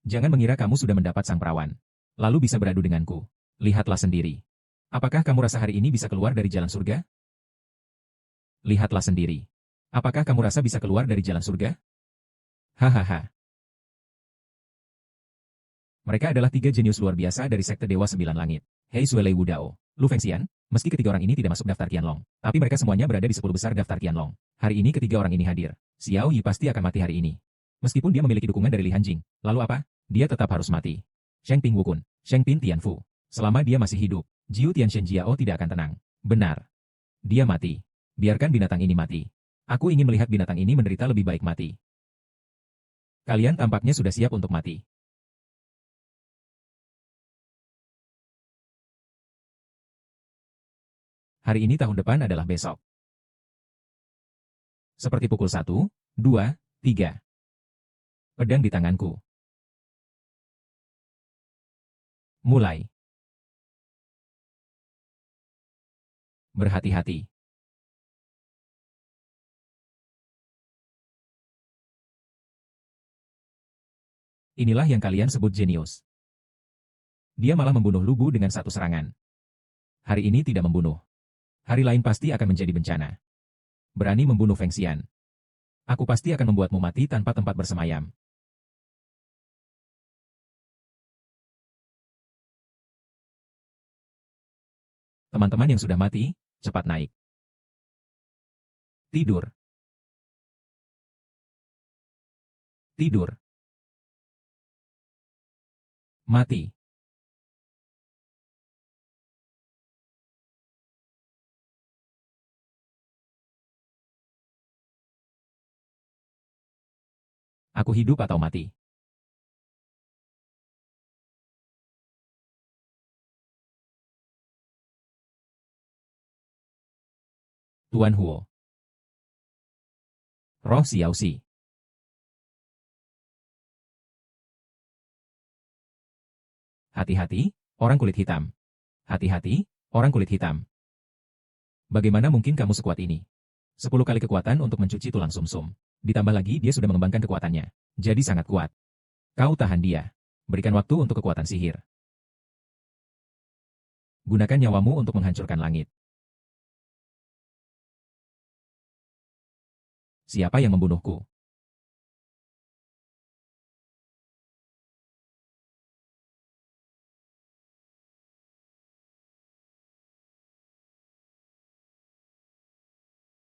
Jangan mengira kamu sudah mendapat sang perawan. Lalu bisa beradu denganku. Lihatlah sendiri. Apakah kamu rasa hari ini bisa keluar dari jalan surga? Lihatlah sendiri. Apakah kamu rasa bisa keluar dari jalan surga? Hahaha. Mereka adalah 3 jenius luar biasa dari sekte Dewa Sembilan Langit. Hei Suelei Wudao, Lu Fengxian, meski ketiga orang ini tidak masuk daftar Qianlong, tapi mereka semuanya berada di 10 besar daftar Qianlong. Hari ini ketiga orang ini hadir. Xiao Yi pasti akan mati hari ini. Meskipun dia memiliki dukungan dari Li Hanjing, lalu apa? Dia tetap harus mati. Sheng Ping Wukun, Sheng Pin Tianfu. Selama dia masih hidup, Jiu Tianshen Jiao tidak akan tenang. Benar. Dia mati. Biarkan binatang ini mati. Aku ingin melihat binatang ini menderita lebih baik mati. Kalian tampaknya sudah siap untuk mati. Hari ini tahun depan adalah besok. Seperti pukul 1, 2, 3. Pedang di tanganku. Mulai. Berhati-hati. Inilah yang kalian sebut jenius. Dia malah membunuh Lubu dengan satu serangan. Hari ini tidak membunuh. Hari lain pasti akan menjadi bencana. Berani membunuh Fengxian. Aku pasti akan membuatmu mati tanpa tempat bersemayam. Teman-teman yang sudah mati, cepat naik. Tidur. Tidur. Mati. Aku hidup atau mati? Tuan Huo. Roh Xiaoxi. Hati-hati, orang kulit hitam. Hati-hati, orang kulit hitam. Bagaimana mungkin kamu sekuat ini? 10 kali kekuatan untuk mencuci tulang sumsum. Ditambah lagi dia sudah mengembangkan kekuatannya. Jadi sangat kuat. Kau tahan dia. Berikan waktu untuk kekuatan sihir. Gunakan nyawamu untuk menghancurkan langit. Siapa yang membunuhku?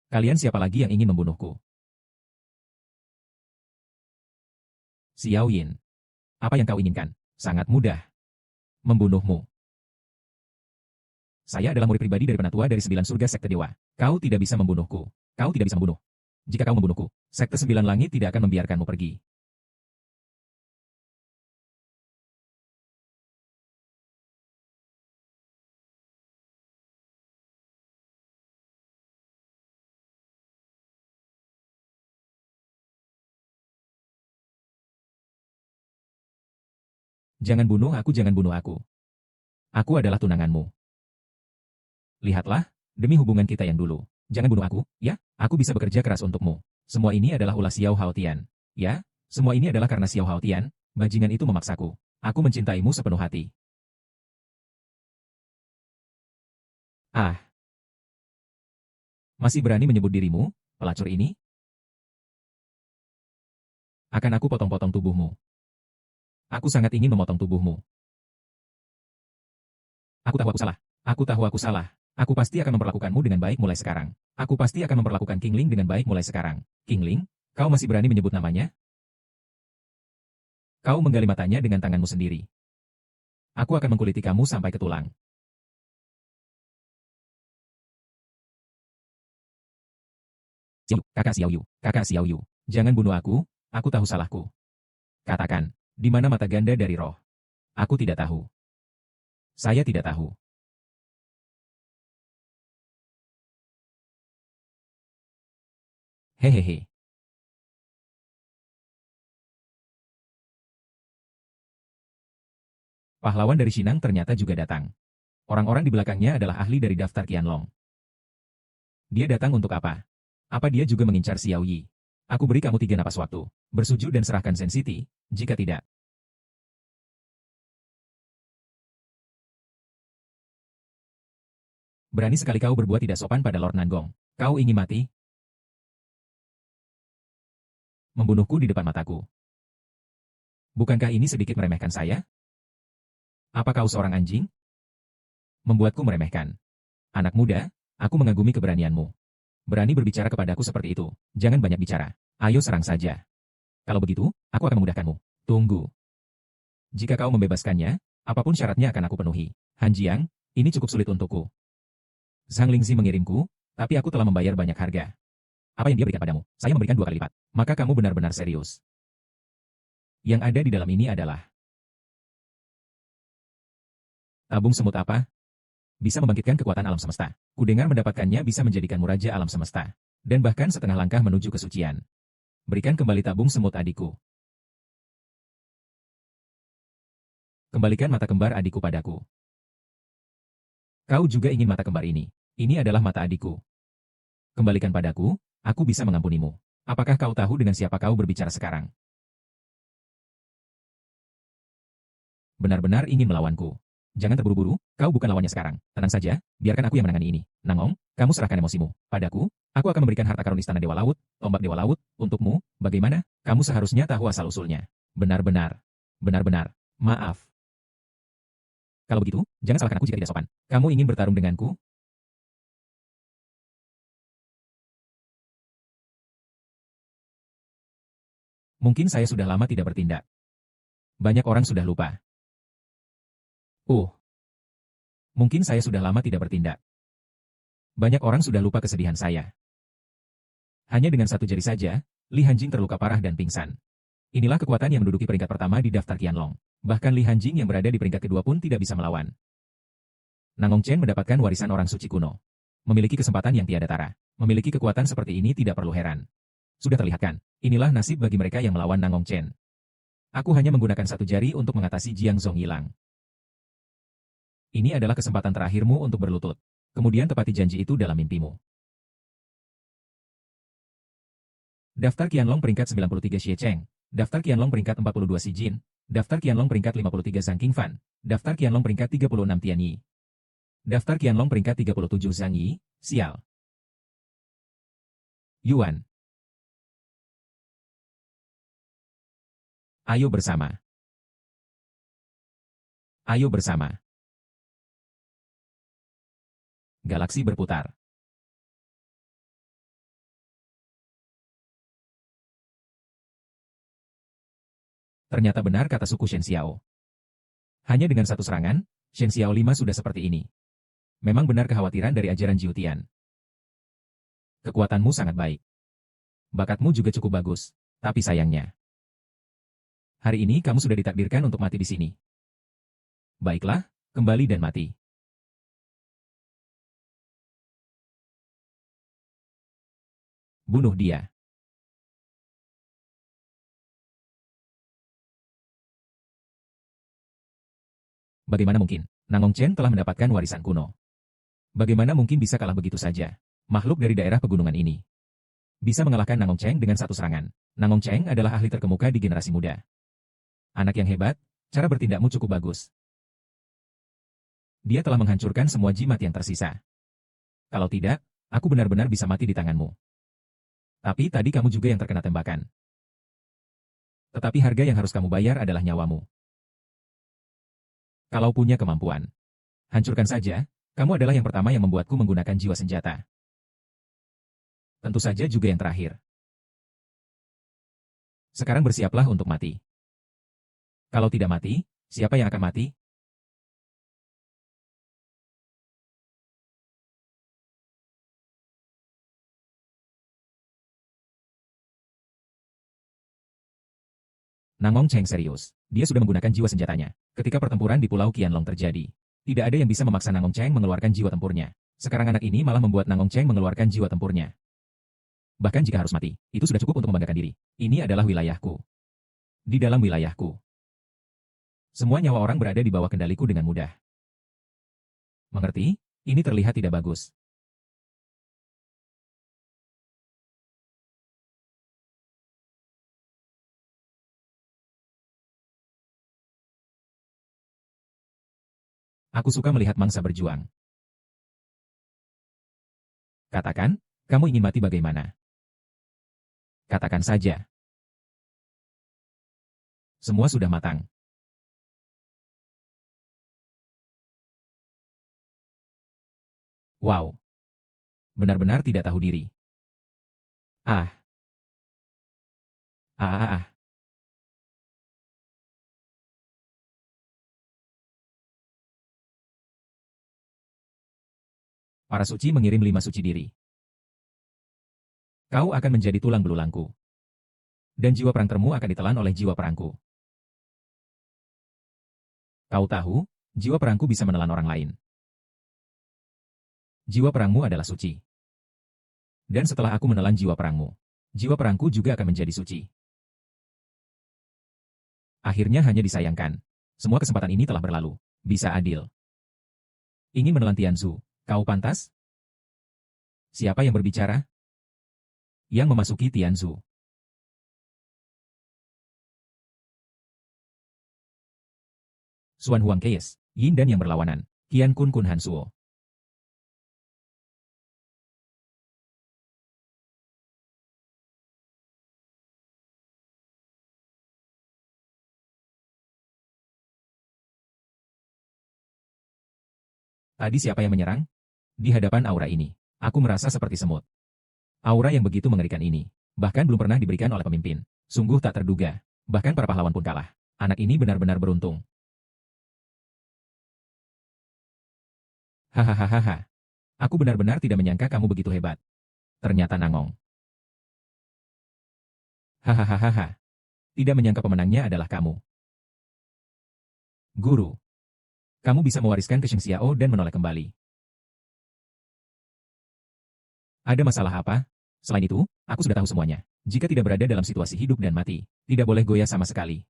Kalian siapa lagi yang ingin membunuhku? Xiao Yin. Apa yang kau inginkan? Sangat mudah. Membunuhmu. Saya adalah murid pribadi dari penatua dari 9 surga sekte dewa. Kau tidak bisa membunuhku. Kau tidak bisa membunuh. Jika kau membunuhku, sekte 9 langit tidak akan membiarkanmu pergi. Jangan bunuh aku, jangan bunuh aku. Aku adalah tunanganmu. Lihatlah, demi hubungan kita yang dulu. Jangan bunuh aku, ya? Aku bisa bekerja keras untukmu. Semua ini adalah ulah Xiao Haotian. Ya, semua ini adalah karena Xiao Haotian, bajingan itu memaksaku. Aku mencintaimu sepenuh hati. Ah, masih berani menyebut dirimu, pelacur ini? Akan aku potong-potong tubuhmu. Aku sangat ingin memotong tubuhmu. Aku tahu aku salah. Aku tahu aku salah. Aku pasti akan memperlakukanmu dengan baik mulai sekarang. Aku pasti akan memperlakukan King Ling dengan baik mulai sekarang. King Ling, kau masih berani menyebut namanya? Kau menggali matanya dengan tanganmu sendiri. Aku akan mengkuliti kamu sampai ke tulang. Xiao Yu, kakak Xiao Yu, jangan bunuh aku tahu salahku. Katakan, di mana mata ganda dari roh? Aku tidak tahu. Saya tidak tahu. Hehehe. Pahlawan dari Shinang ternyata juga datang. Orang-orang di belakangnya adalah ahli dari daftar Qianlong. Dia datang untuk apa? Apa dia juga mengincar Xiao Yi? Aku beri kamu 3 napas waktu. Bersujud dan serahkan Sen City, jika tidak. Berani sekali kau berbuat tidak sopan pada Lord Nangong. Kau ingin mati? Membunuhku di depan mataku. Bukankah ini sedikit meremehkan saya? Apa kau seorang anjing? Membuatku meremehkan. Anak muda, aku mengagumi keberanianmu. Berani berbicara kepadaku seperti itu. Jangan banyak bicara. Ayo serang saja. Kalau begitu, aku akan memudahkanmu. Tunggu. Jika kau membebaskannya, apapun syaratnya akan aku penuhi. Han Jiang, ini cukup sulit untukku. Zhang Lingzi mengirimku, tapi aku telah membayar banyak harga. Apa yang dia berikan padamu? Saya memberikan 2 kali lipat. Maka kamu benar-benar serius. Yang ada di dalam ini adalah tabung semut apa? Bisa membangkitkan kekuatan alam semesta. Kudengar mendapatkannya bisa menjadikanmu raja alam semesta. Dan bahkan setengah langkah menuju kesucian. Berikan kembali tabung semut adikku. Kembalikan mata kembar adikku padaku. Kau juga ingin mata kembar ini. Ini adalah mata adikku. Kembalikan padaku, aku bisa mengampunimu. Apakah kau tahu dengan siapa kau berbicara sekarang? Benar-benar ingin melawanku. Jangan terburu-buru, kau bukan lawannya sekarang. Tenang saja, biarkan aku yang menangani ini. Nangong, kamu serahkan emosimu. Padaku, aku akan memberikan harta karun istana Dewa Laut, tombak Dewa Laut, untukmu. Bagaimana? Kamu seharusnya tahu asal-usulnya. Benar-benar. Benar-benar. Maaf. Kalau begitu, jangan salahkan aku jika tidak sopan. Kamu ingin bertarung denganku? Mungkin saya sudah lama tidak bertindak. Banyak orang sudah lupa. Uh, mungkin saya sudah lama tidak bertindak. Banyak orang sudah lupa kesedihan saya. Hanya dengan satu jari saja, Li Hanjing terluka parah dan pingsan. Inilah kekuatan yang menduduki peringkat pertama di daftar Qianlong. Bahkan Li Hanjing yang berada di peringkat kedua pun tidak bisa melawan. Nangong Chen mendapatkan warisan orang suci kuno. Memiliki kesempatan yang tiada tara. Memiliki kekuatan seperti ini tidak perlu heran. Sudah terlihat kan? Inilah nasib bagi mereka yang melawan Nangong Chen. Aku hanya menggunakan satu jari untuk mengatasi Jiang Zong Yilang. Ini adalah kesempatan terakhirmu untuk berlutut. Kemudian tepati janji itu dalam mimpimu. Daftar Qianlong peringkat 93 Xie Cheng. Daftar Qianlong peringkat 42 Si Jin. Daftar Qianlong peringkat 53 Zhang Qingfan. Daftar Qianlong peringkat 36 Tian Yi. Daftar Qianlong peringkat 37 Zhang Yi, Sial. Yuan. Ayo bersama. Ayo bersama. Galaksi berputar. Ternyata benar kata suku Shen Xiao. Hanya dengan satu serangan, Shen Xiao 5 sudah seperti ini. Memang benar kekhawatiran dari ajaran Jiu Tian. Kekuatanmu sangat baik. Bakatmu juga cukup bagus, tapi sayangnya. Hari ini kamu sudah ditakdirkan untuk mati di sini. Baiklah, kembali dan mati. Bunuh dia. Bagaimana mungkin? Nangong Chen telah mendapatkan warisan kuno. Bagaimana mungkin bisa kalah begitu saja? Makhluk dari daerah pegunungan ini bisa mengalahkan Nangong Chen dengan satu serangan. Nangong Chen adalah ahli terkemuka di generasi muda. Anak yang hebat, cara bertindakmu cukup bagus. Dia telah menghancurkan semua jimat yang tersisa. Kalau tidak, aku benar-benar bisa mati di tanganmu. Tapi tadi kamu juga yang terkena tembakan. Tetapi harga yang harus kamu bayar adalah nyawamu. Kalau punya kemampuan, hancurkan saja, kamu adalah yang pertama yang membuatku menggunakan jiwa senjata. Tentu saja juga yang terakhir. Sekarang bersiaplah untuk mati. Kalau tidak mati, siapa yang akan mati? Nangong Cheng serius. Dia sudah menggunakan jiwa senjatanya. Ketika pertempuran di Pulau Qianlong terjadi, tidak ada yang bisa memaksa Nangong Cheng mengeluarkan jiwa tempurnya. Sekarang anak ini malah membuat Nangong Cheng mengeluarkan jiwa tempurnya. Bahkan jika harus mati, itu sudah cukup untuk membanggakan diri. Ini adalah wilayahku. Di dalam wilayahku, semua nyawa orang berada di bawah kendaliku dengan mudah. Mengerti? Ini terlihat tidak bagus. Aku suka melihat mangsa berjuang. Katakan, kamu ingin mati bagaimana? Katakan saja. Semua sudah matang. Wow. Benar-benar tidak tahu diri. Ah, ah, ah, ah. Para suci mengirim 5 suci diri. Kau akan menjadi tulang belulangku. Dan jiwa perang akan ditelan oleh jiwa perangku. Kau tahu, jiwa perangku bisa menelan orang lain. Jiwa perangmu adalah suci. Dan setelah aku menelan jiwa perangmu, jiwa perangku juga akan menjadi suci. Akhirnya hanya disayangkan. Semua kesempatan ini telah berlalu. Bisa adil. Ingin menelan Tianzu, kau pantas? Siapa yang berbicara? Yang memasuki Tianzu. Xuan Huang Keis, Yin dan yang berlawanan, Qian Kun Kun Hansuo. Tadi siapa yang menyerang? Di hadapan aura ini, aku merasa seperti semut. Aura yang begitu mengerikan ini, bahkan belum pernah diberikan oleh pemimpin. Sungguh tak terduga. Bahkan para pahlawan pun kalah. Anak ini benar-benar beruntung. Hahaha. Aku benar-benar tidak menyangka kamu begitu hebat. Ternyata Nangong. Hahaha. Tidak menyangka pemenangnya adalah kamu. Guru. Kamu bisa mewariskan ke Sheng Xiao dan menoleh kembali. Ada masalah apa? Selain itu, aku sudah tahu semuanya. Jika tidak berada dalam situasi hidup dan mati, tidak boleh goyah sama sekali.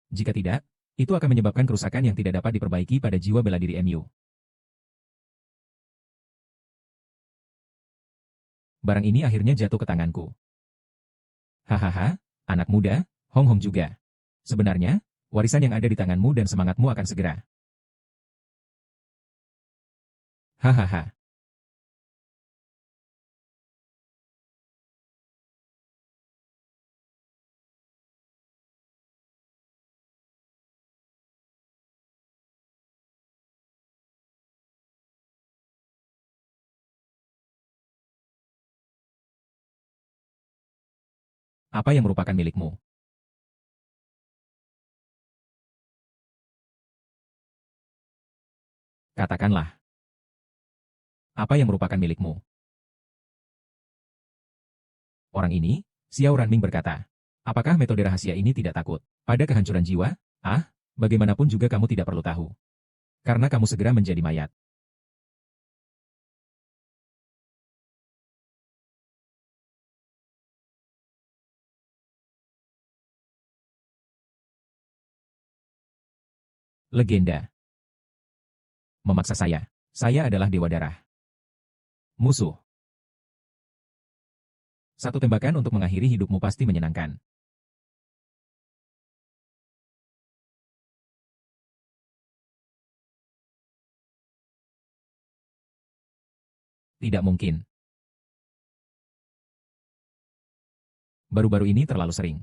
Jika tidak, itu akan menyebabkan kerusakan yang tidak dapat diperbaiki pada jiwa bela diri MU. Barang ini akhirnya jatuh ke tanganku. Hahaha, anak muda, Hong Hong juga. Sebenarnya, warisan yang ada di tanganmu dan semangatmu akan segera. Hahaha. Apa yang merupakan milikmu? Katakanlah. Apa yang merupakan milikmu? Orang ini, Xiao Ranming berkata. Apakah metode rahasia ini tidak takut pada kehancuran jiwa? Ah, bagaimanapun juga kamu tidak perlu tahu. Karena kamu segera menjadi mayat. Legenda. Memaksa saya. Saya adalah Dewa Darah. Musuh. Satu tembakan untuk mengakhiri hidupmu pasti menyenangkan. Tidak mungkin. Baru-baru ini terlalu sering.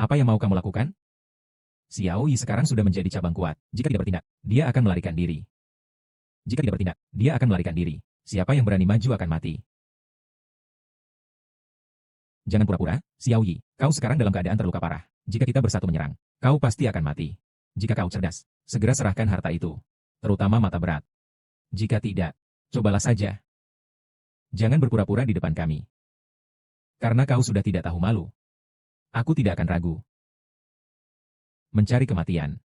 Apa yang mau kamu lakukan? Xiao Yi sekarang sudah menjadi cabang kuat. Jika tidak bertindak, dia akan melarikan diri. Jika tidak bertindak, dia akan melarikan diri. Siapa yang berani maju akan mati. Jangan pura-pura, Xiao Yi. Kau sekarang dalam keadaan terluka parah. Jika kita bersatu menyerang, kau pasti akan mati. Jika kau cerdas, segera serahkan harta itu. Terutama mata berat. Jika tidak, cobalah saja. Jangan berpura-pura di depan kami. Karena kau sudah tidak tahu malu. Aku tidak akan ragu. Mencari kematian.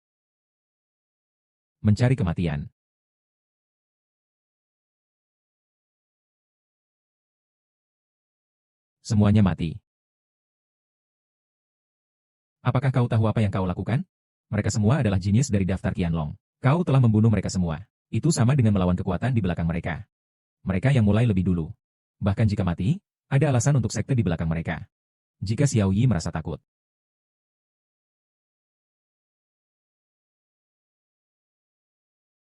Mencari kematian. Semuanya mati. Apakah kau tahu apa yang kau lakukan? Mereka semua adalah jenius dari daftar Qianlong. Kau telah membunuh mereka semua. Itu sama dengan melawan kekuatan di belakang mereka. Mereka yang mulai lebih dulu. Bahkan jika mati, ada alasan untuk sekte di belakang mereka. Jika Xiao Yi merasa takut.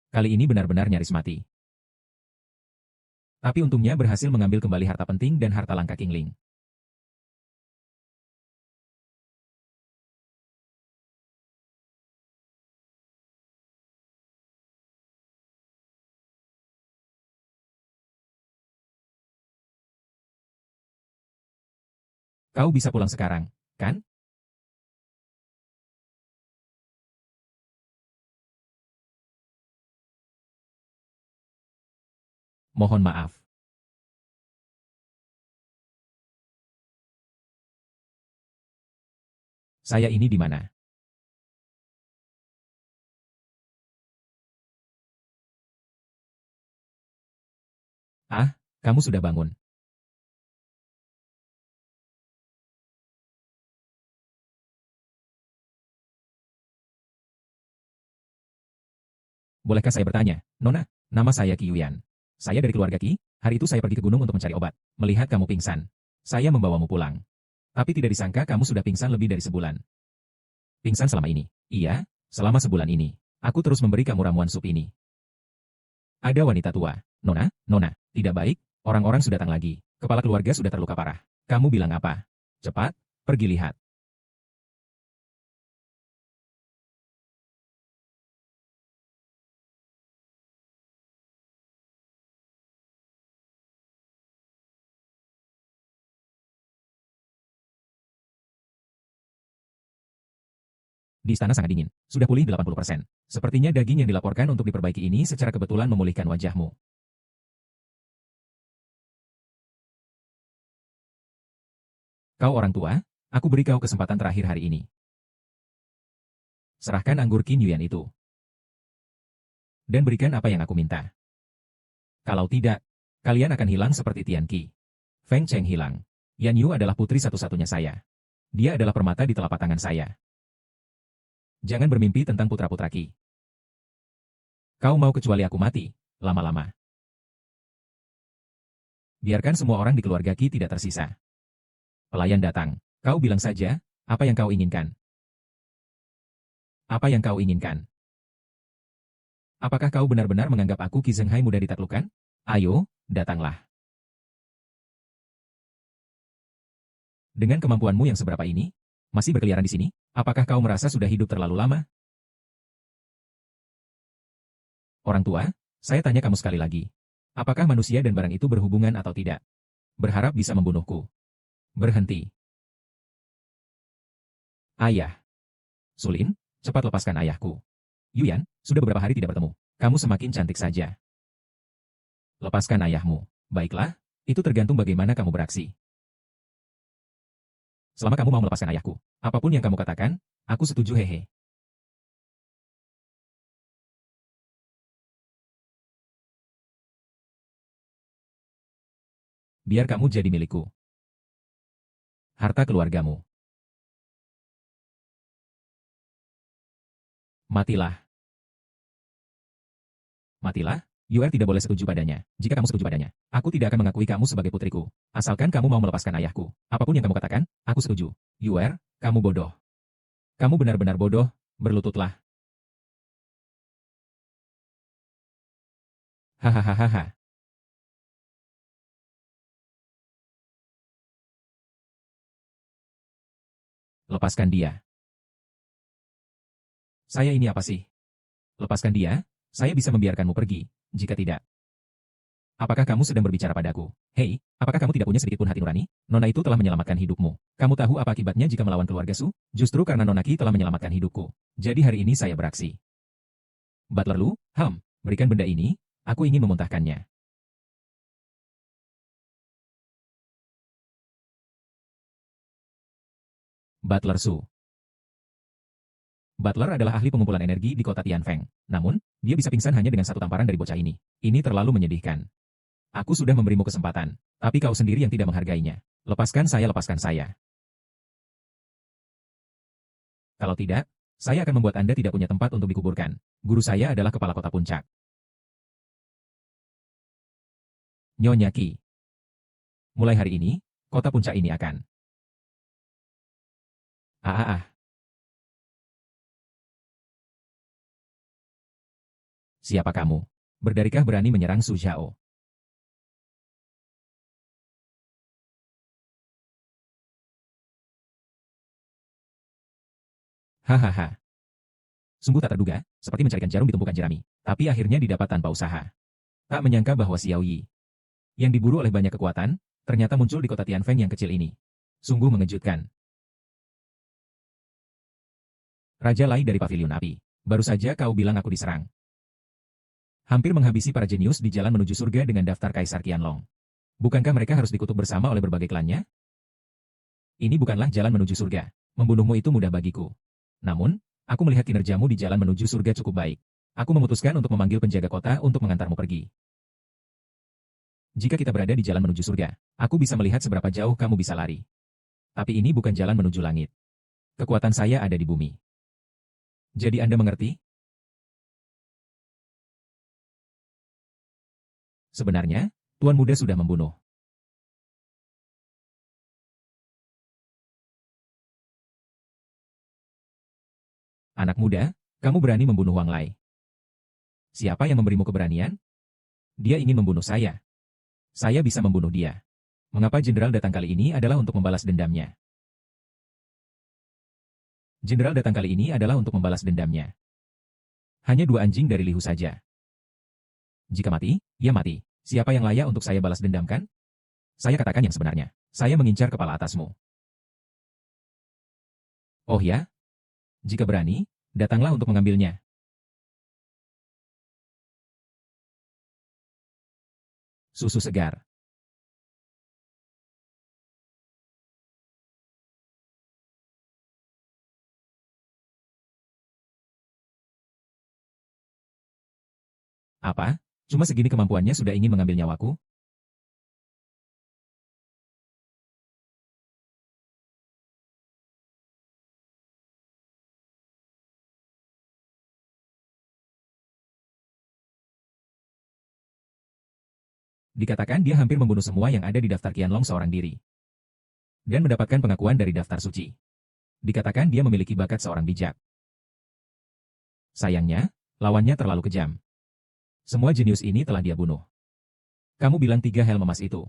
Kali ini benar-benar nyaris mati. Tapi untungnya berhasil mengambil kembali harta penting dan harta langka Qingling. Kau bisa pulang sekarang, kan? Mohon maaf. Saya ini di mana? Ah, kamu sudah bangun. Bolehkah saya bertanya, Nona? Nama saya Qi Yuyan. Saya dari keluarga Qi. Hari itu saya pergi ke gunung untuk mencari obat. Melihat kamu pingsan. Saya membawamu pulang. Tapi tidak disangka kamu sudah pingsan lebih dari sebulan. Pingsan selama ini? Iya, selama sebulan ini. Aku terus memberi kamu ramuan sup ini. Ada wanita tua. Nona, Nona, tidak baik, orang-orang sudah datang lagi. Kepala keluarga sudah terluka parah. Kamu bilang apa? Cepat, pergi lihat. Di istana sangat dingin. Sudah pulih 80%. Sepertinya daging yang dilaporkan untuk diperbaiki ini secara kebetulan memulihkan wajahmu. Kau orang tua, aku beri kau kesempatan terakhir hari ini. Serahkan anggur Qin Yuan itu. Dan berikan apa yang aku minta. Kalau tidak, kalian akan hilang seperti Tian Qi. Feng Cheng hilang. Yan Yu adalah putri satu-satunya saya. Dia adalah permata di telapak tangan saya. Jangan bermimpi tentang putra-putra Qi. Kau mau kecuali aku mati, lama-lama. Biarkan semua orang di keluarga Qi tidak tersisa. Pelayan datang. Kau bilang saja, apa yang kau inginkan? Apa yang kau inginkan? Apakah kau benar-benar menganggap aku Qi Zhenghai mudah ditaklukkan? Ayo, datanglah. Dengan kemampuanmu yang seberapa ini, masih berkeliaran di sini, apakah kau merasa sudah hidup terlalu lama? Orang tua, saya tanya kamu sekali lagi. Apakah manusia dan barang itu berhubungan atau tidak? Berharap bisa membunuhku. Berhenti. Ayah. Sulin, cepat lepaskan ayahku. Yuyan, sudah beberapa hari tidak bertemu. Kamu semakin cantik saja. Lepaskan ayahmu. Baiklah, itu tergantung bagaimana kamu beraksi. Selama kamu mau melepaskan ayahku, apapun yang kamu katakan, aku setuju hehe. Biar kamu jadi milikku. Harta keluargamu. Matilah. Matilah, Yuer tidak boleh setuju padanya. Jika kamu setuju padanya, aku tidak akan mengakui kamu sebagai putriku. Asalkan kamu mau melepaskan ayahku. Apapun yang kamu katakan, aku setuju. Yuer, kamu bodoh. Kamu benar-benar bodoh, berlututlah. Hahaha. Lepaskan dia. Saya ini apa sih? Lepaskan dia, saya bisa membiarkanmu pergi. Jika tidak, apakah kamu sedang berbicara padaku? Hei, apakah kamu tidak punya sedikit pun hati nurani? Nona itu telah menyelamatkan hidupmu. Kamu tahu apa akibatnya jika melawan keluarga Su? Justru karena Nona Qi telah menyelamatkan hidupku. Jadi hari ini saya beraksi. Butler Lu, berikan benda ini, aku ingin memuntahkannya. Butler Su. Butler adalah ahli pengumpulan energi di kota Tianfeng. Namun, dia bisa pingsan hanya dengan satu tamparan dari bocah ini. Ini terlalu menyedihkan. Aku sudah memberimu kesempatan, tapi kau sendiri yang tidak menghargainya. Lepaskan saya, lepaskan saya. Kalau tidak, saya akan membuat Anda tidak punya tempat untuk dikuburkan. Guru saya adalah kepala kota puncak. Nyonya Qi. Mulai hari ini, kota puncak ini akan... Siapa kamu? Berdarikah berani menyerang Su Zhao? Hahaha. Sungguh tak terduga, seperti mencarikan jarum di tumpukan jerami. Tapi akhirnya didapat tanpa usaha. Tak menyangka bahwa Xiao Yi, yang diburu oleh banyak kekuatan, ternyata muncul di kota Tianfeng yang kecil ini. Sungguh mengejutkan. Raja Lai dari Paviliun Api. Baru saja kau bilang aku diserang. Hampir menghabisi para jenius di jalan menuju surga dengan daftar Kaisar Qianlong. Bukankah mereka harus dikutuk bersama oleh berbagai klannya? Ini bukanlah jalan menuju surga. Membunuhmu itu mudah bagiku. Namun, aku melihat kinerjamu di jalan menuju surga cukup baik. Aku memutuskan untuk memanggil penjaga kota untuk mengantarmu pergi. Jika kita berada di jalan menuju surga, aku bisa melihat seberapa jauh kamu bisa lari. Tapi ini bukan jalan menuju langit. Kekuatan saya ada di bumi. Jadi Anda mengerti? Sebenarnya, Tuan Muda sudah membunuh. Anak muda, kamu berani membunuh Wang Lai. Siapa yang memberimu keberanian? Dia ingin membunuh saya. Saya bisa membunuh dia. Mengapa Jenderal datang kali ini adalah untuk membalas dendamnya. Jenderal datang kali ini adalah untuk membalas dendamnya. Hanya 2 anjing dari Lihu saja. Jika mati, ia mati. Siapa yang layak untuk saya balas dendamkan? Saya katakan yang sebenarnya. Saya mengincar kepala atasmu. Oh ya? Jika berani, datanglah untuk mengambilnya. Susu segar. Apa? Cuma segini kemampuannya sudah ingin mengambil nyawaku? Dikatakan dia hampir membunuh semua yang ada di daftar Qianlong seorang diri. Dan mendapatkan pengakuan dari daftar suci. Dikatakan dia memiliki bakat seorang bijak. Sayangnya, lawannya terlalu kejam. Semua jenius ini telah dia bunuh. Kamu bilang 3 helm emas itu.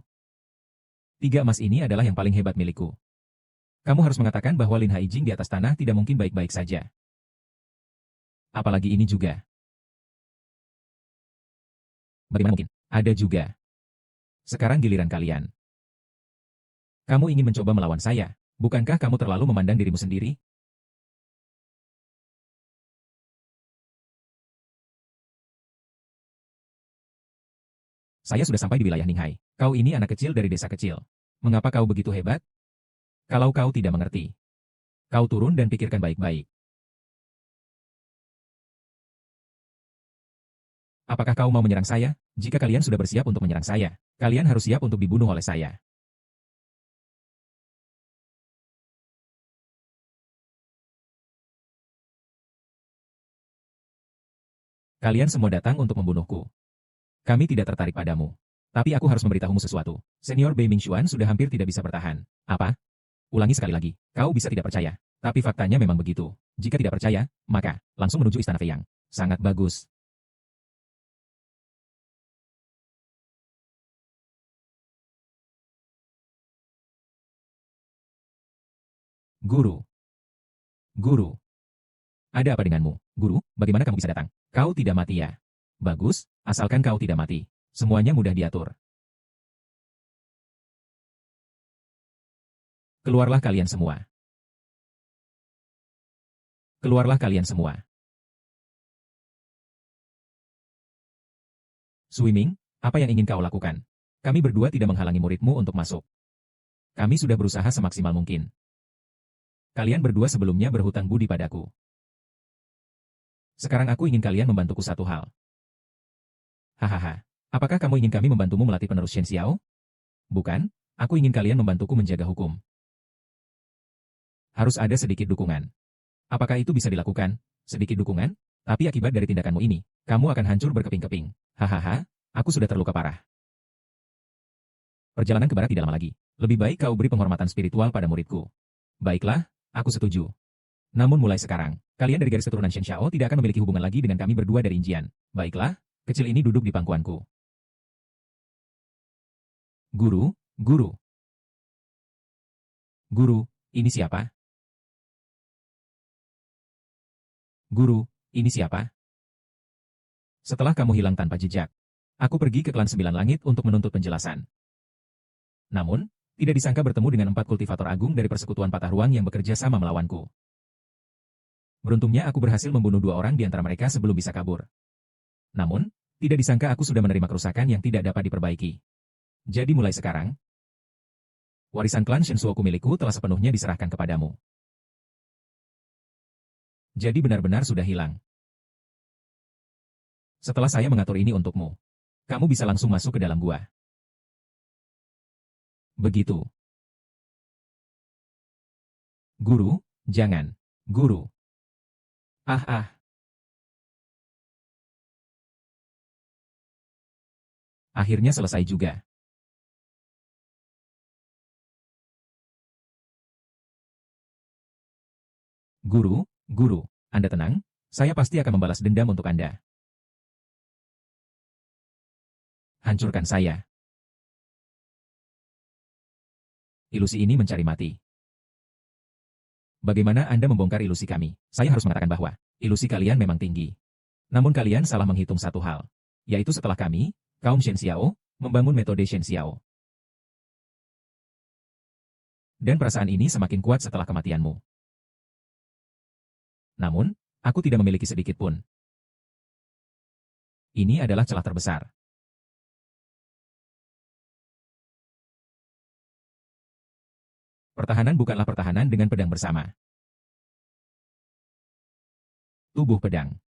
3 emas ini adalah yang paling hebat milikku. Kamu harus mengatakan bahwa Lin Haijing di atas tanah tidak mungkin baik-baik saja. Apalagi ini juga. Bagaimana mungkin? Ada juga. Sekarang giliran kalian. Kamu ingin mencoba melawan saya. Bukankah kamu terlalu memandang dirimu sendiri? Saya sudah sampai di wilayah Ninghai. Kau ini anak kecil dari desa kecil. Mengapa kau begitu hebat? Kalau kau tidak mengerti, kau turun dan pikirkan baik-baik. Apakah kau mau menyerang saya? Jika kalian sudah bersiap untuk menyerang saya, kalian harus siap untuk dibunuh oleh saya. Kalian semua datang untuk membunuhku. Kami tidak tertarik padamu. Tapi aku harus memberitahumu sesuatu. Senior Bei Mingxuan sudah hampir tidak bisa bertahan. Apa? Ulangi sekali lagi. Kau bisa tidak percaya. Tapi faktanya memang begitu. Jika tidak percaya, maka langsung menuju Istana Feiyang. Sangat bagus. Guru. Guru. Ada apa denganmu? Guru, bagaimana kamu bisa datang? Kau tidak mati ya? Bagus, asalkan kau tidak mati. Semuanya mudah diatur. Keluarlah kalian semua. Keluarlah kalian semua. Swimming, apa yang ingin kau lakukan? Kami berdua tidak menghalangi muridmu untuk masuk. Kami sudah berusaha semaksimal mungkin. Kalian berdua sebelumnya berhutang budi padaku. Sekarang aku ingin kalian membantuku satu hal. Hahaha. Apakah kamu ingin kami membantumu melatih penerus Shen Xiao? Bukan, aku ingin kalian membantuku menjaga hukum. Harus ada sedikit dukungan. Apakah itu bisa dilakukan? Sedikit dukungan? Tapi akibat dari tindakanmu ini, kamu akan hancur berkeping-keping. Hahaha, aku sudah terluka parah. Perjalanan ke barat tidak lama lagi. Lebih baik kau beri penghormatan spiritual pada muridku. Baiklah, aku setuju. Namun mulai sekarang, kalian dari garis keturunan Shen Xiao tidak akan memiliki hubungan lagi dengan kami berdua dari Injian. Baiklah, kecil ini duduk di pangkuanku. Guru, guru. Guru, ini siapa? Guru, ini siapa? Setelah kamu hilang tanpa jejak, aku pergi ke klan Sembilan Langit untuk menuntut penjelasan. Namun, tidak disangka bertemu dengan 4 kultivator agung dari persekutuan patah ruang yang bekerja sama melawanku. Beruntungnya aku berhasil membunuh 2 orang di antara mereka sebelum bisa kabur. Namun, tidak disangka aku sudah menerima kerusakan yang tidak dapat diperbaiki. Jadi mulai sekarang, warisan klan Shensuoku milikku telah sepenuhnya diserahkan kepadamu. Jadi benar-benar sudah hilang. Setelah saya mengatur ini untukmu, kamu bisa langsung masuk ke dalam gua. Begitu. Guru, jangan. Guru. Ah. Akhirnya selesai juga. Guru, guru, Anda tenang, saya pasti akan membalas dendam untuk Anda. Hancurkan saya. Ilusi ini mencari mati. Bagaimana Anda membongkar ilusi kami? Saya harus mengatakan bahwa ilusi kalian memang tinggi. Namun kalian salah menghitung satu hal, yaitu setelah kami, kaum Shen Xiao, membangun metode Shen Xiao. Dan perasaan ini semakin kuat setelah kematianmu. Namun, aku tidak memiliki sedikit pun. Ini adalah celah terbesar. Pertahanan bukanlah pertahanan dengan pedang bersama. Tubuh pedang.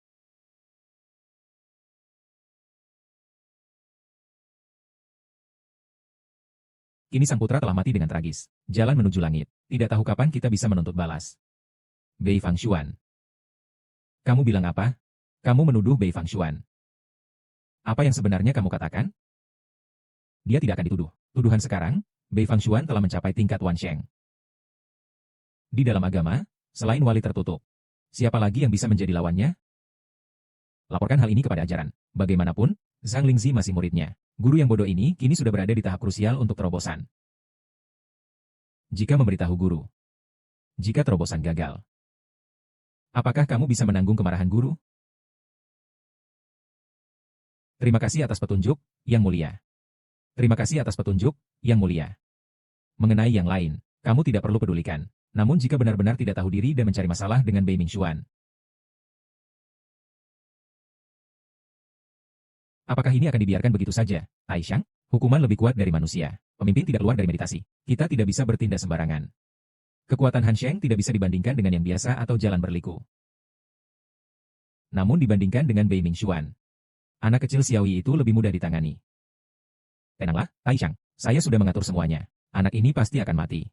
Kini sang putra telah mati dengan tragis. Jalan menuju langit. Tidak tahu kapan kita bisa menuntut balas. Bei Fangshuan. Kamu bilang apa? Kamu menuduh Bei Fangshuan. Apa yang sebenarnya kamu katakan? Dia tidak akan dituduh. Tuduhan sekarang, Bei Fangshuan telah mencapai tingkat Wansheng. Di dalam agama, selain wali tertutup, siapa lagi yang bisa menjadi lawannya? Laporkan hal ini kepada ajaran. Bagaimanapun, Zhang Lingzi masih muridnya. Guru yang bodoh ini kini sudah berada di tahap krusial untuk terobosan. Jika memberitahu guru, jika terobosan gagal, apakah kamu bisa menanggung kemarahan guru? Terima kasih atas petunjuk, Yang Mulia. Terima kasih atas petunjuk, Yang Mulia. Mengenai yang lain, kamu tidak perlu pedulikan. Namun jika benar-benar tidak tahu diri dan mencari masalah dengan Bei Mingxuan, apakah ini akan dibiarkan begitu saja? Taishang, hukuman lebih kuat dari manusia. Pemimpin tidak keluar dari meditasi. Kita tidak bisa bertindak sembarangan. Kekuatan Han Sheng tidak bisa dibandingkan dengan yang biasa atau jalan berliku. Namun dibandingkan dengan Bei Mingxuan, anak kecil Xiaoyi itu lebih mudah ditangani. Tenanglah, Taishang. Saya sudah mengatur semuanya. Anak ini pasti akan mati.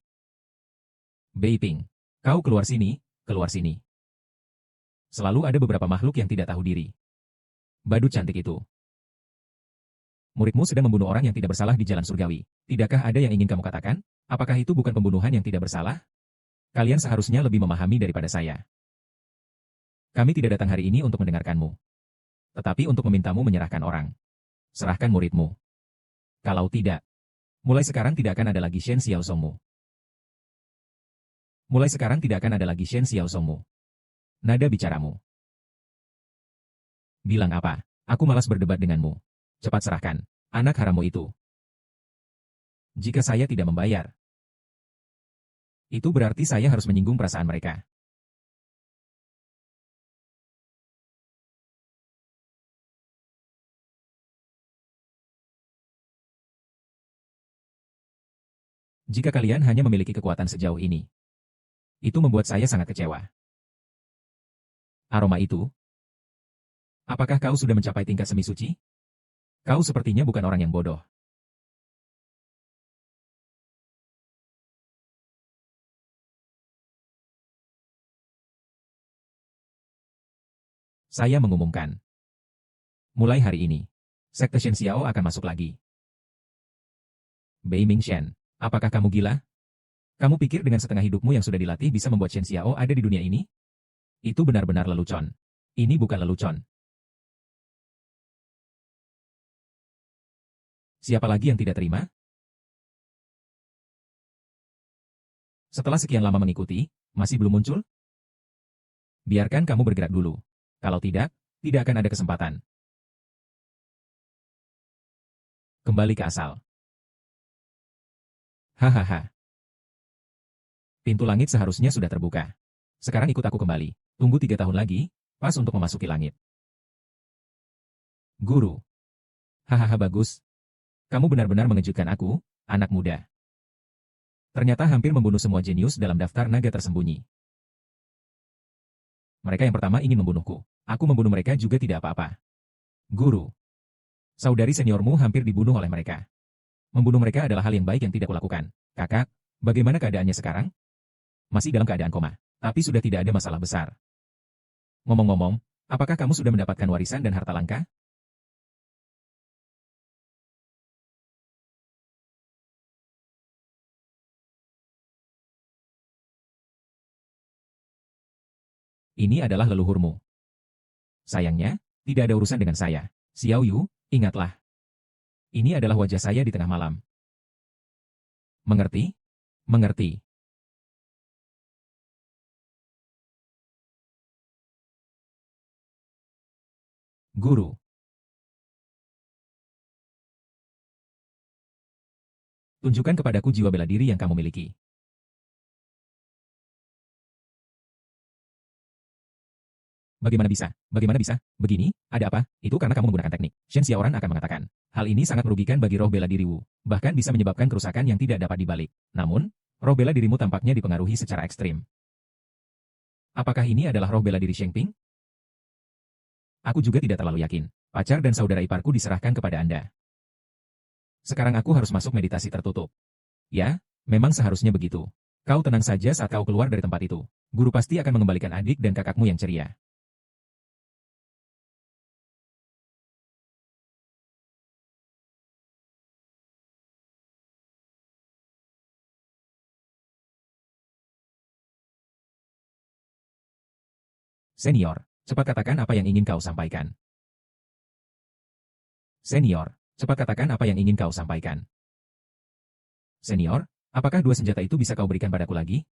Bei Ping, kau keluar sini, keluar sini. Selalu ada beberapa makhluk yang tidak tahu diri. Badut cantik itu. Muridmu sedang membunuh orang yang tidak bersalah di jalan surgawi. Tidakkah ada yang ingin kamu katakan? Apakah itu bukan pembunuhan yang tidak bersalah? Kalian seharusnya lebih memahami daripada saya. Kami tidak datang hari ini untuk mendengarkanmu. Tetapi untuk memintamu menyerahkan orang. Serahkan muridmu. Kalau tidak, mulai sekarang tidak akan ada lagi Shen Xiaosongmu. Mulai sekarang tidak akan ada lagi Shen Xiaosongmu. Nada bicaramu. Bilang apa? Aku malas berdebat denganmu. Cepat serahkan anak harammu itu. Jika saya tidak membayar, itu berarti saya harus menyinggung perasaan mereka. Jika kalian hanya memiliki kekuatan sejauh ini, itu membuat saya sangat kecewa. Aroma itu? Apakah kau sudah mencapai tingkat semi suci? Kau sepertinya bukan orang yang bodoh. Saya mengumumkan. Mulai hari ini, Sekte Shen Xiao akan masuk lagi. Bei Mingxian, apakah kamu gila? Kamu pikir dengan setengah hidupmu yang sudah dilatih bisa membuat Shen Xiao ada di dunia ini? Itu benar-benar lelucon. Ini bukan lelucon. Siapa lagi yang tidak terima? Setelah sekian lama mengikuti, masih belum muncul? Biarkan kamu bergerak dulu. Kalau tidak, tidak akan ada kesempatan. Kembali ke asal. Hahaha. Pintu langit seharusnya sudah terbuka. Sekarang ikut aku kembali. Tunggu 3 tahun lagi, pas untuk memasuki langit. Guru. Hahaha bagus. Kamu benar-benar mengejutkan aku, anak muda. Ternyata hampir membunuh semua jenius dalam daftar naga tersembunyi. Mereka yang pertama ingin membunuhku. Aku membunuh mereka juga tidak apa-apa. Guru. Saudari seniormu hampir dibunuh oleh mereka. Membunuh mereka adalah hal yang baik yang tidak kulakukan. Kakak, bagaimana keadaannya sekarang? Masih dalam keadaan koma, tapi sudah tidak ada masalah besar. Ngomong-ngomong, apakah kamu sudah mendapatkan warisan dan harta langka? Ini adalah leluhurmu. Sayangnya, tidak ada urusan dengan saya. Xiao Yu, ingatlah. Ini adalah wajah saya di tengah malam. Mengerti? Mengerti. Guru. Tunjukkan kepadaku jiwa bela diri yang kamu miliki. Bagaimana bisa? Bagaimana bisa? Begini, ada apa? Itu karena kamu menggunakan teknik. Shen Xiaoran akan mengatakan. Hal ini sangat merugikan bagi roh bela diri Wu. Bahkan bisa menyebabkan kerusakan yang tidak dapat dibalik. Namun, roh bela dirimu tampaknya dipengaruhi secara ekstrim. Apakah ini adalah roh bela diri Sheng Ping? Aku juga tidak terlalu yakin. Pacar dan saudara iparku diserahkan kepada Anda. Sekarang aku harus masuk meditasi tertutup. Ya, memang seharusnya begitu. Kau tenang saja saat kau keluar dari tempat itu. Guru pasti akan mengembalikan adik dan kakakmu yang ceria. Senior, cepat katakan apa yang ingin kau sampaikan. Senior, cepat katakan apa yang ingin kau sampaikan. Senior, apakah dua senjata itu bisa kau berikan padaku lagi?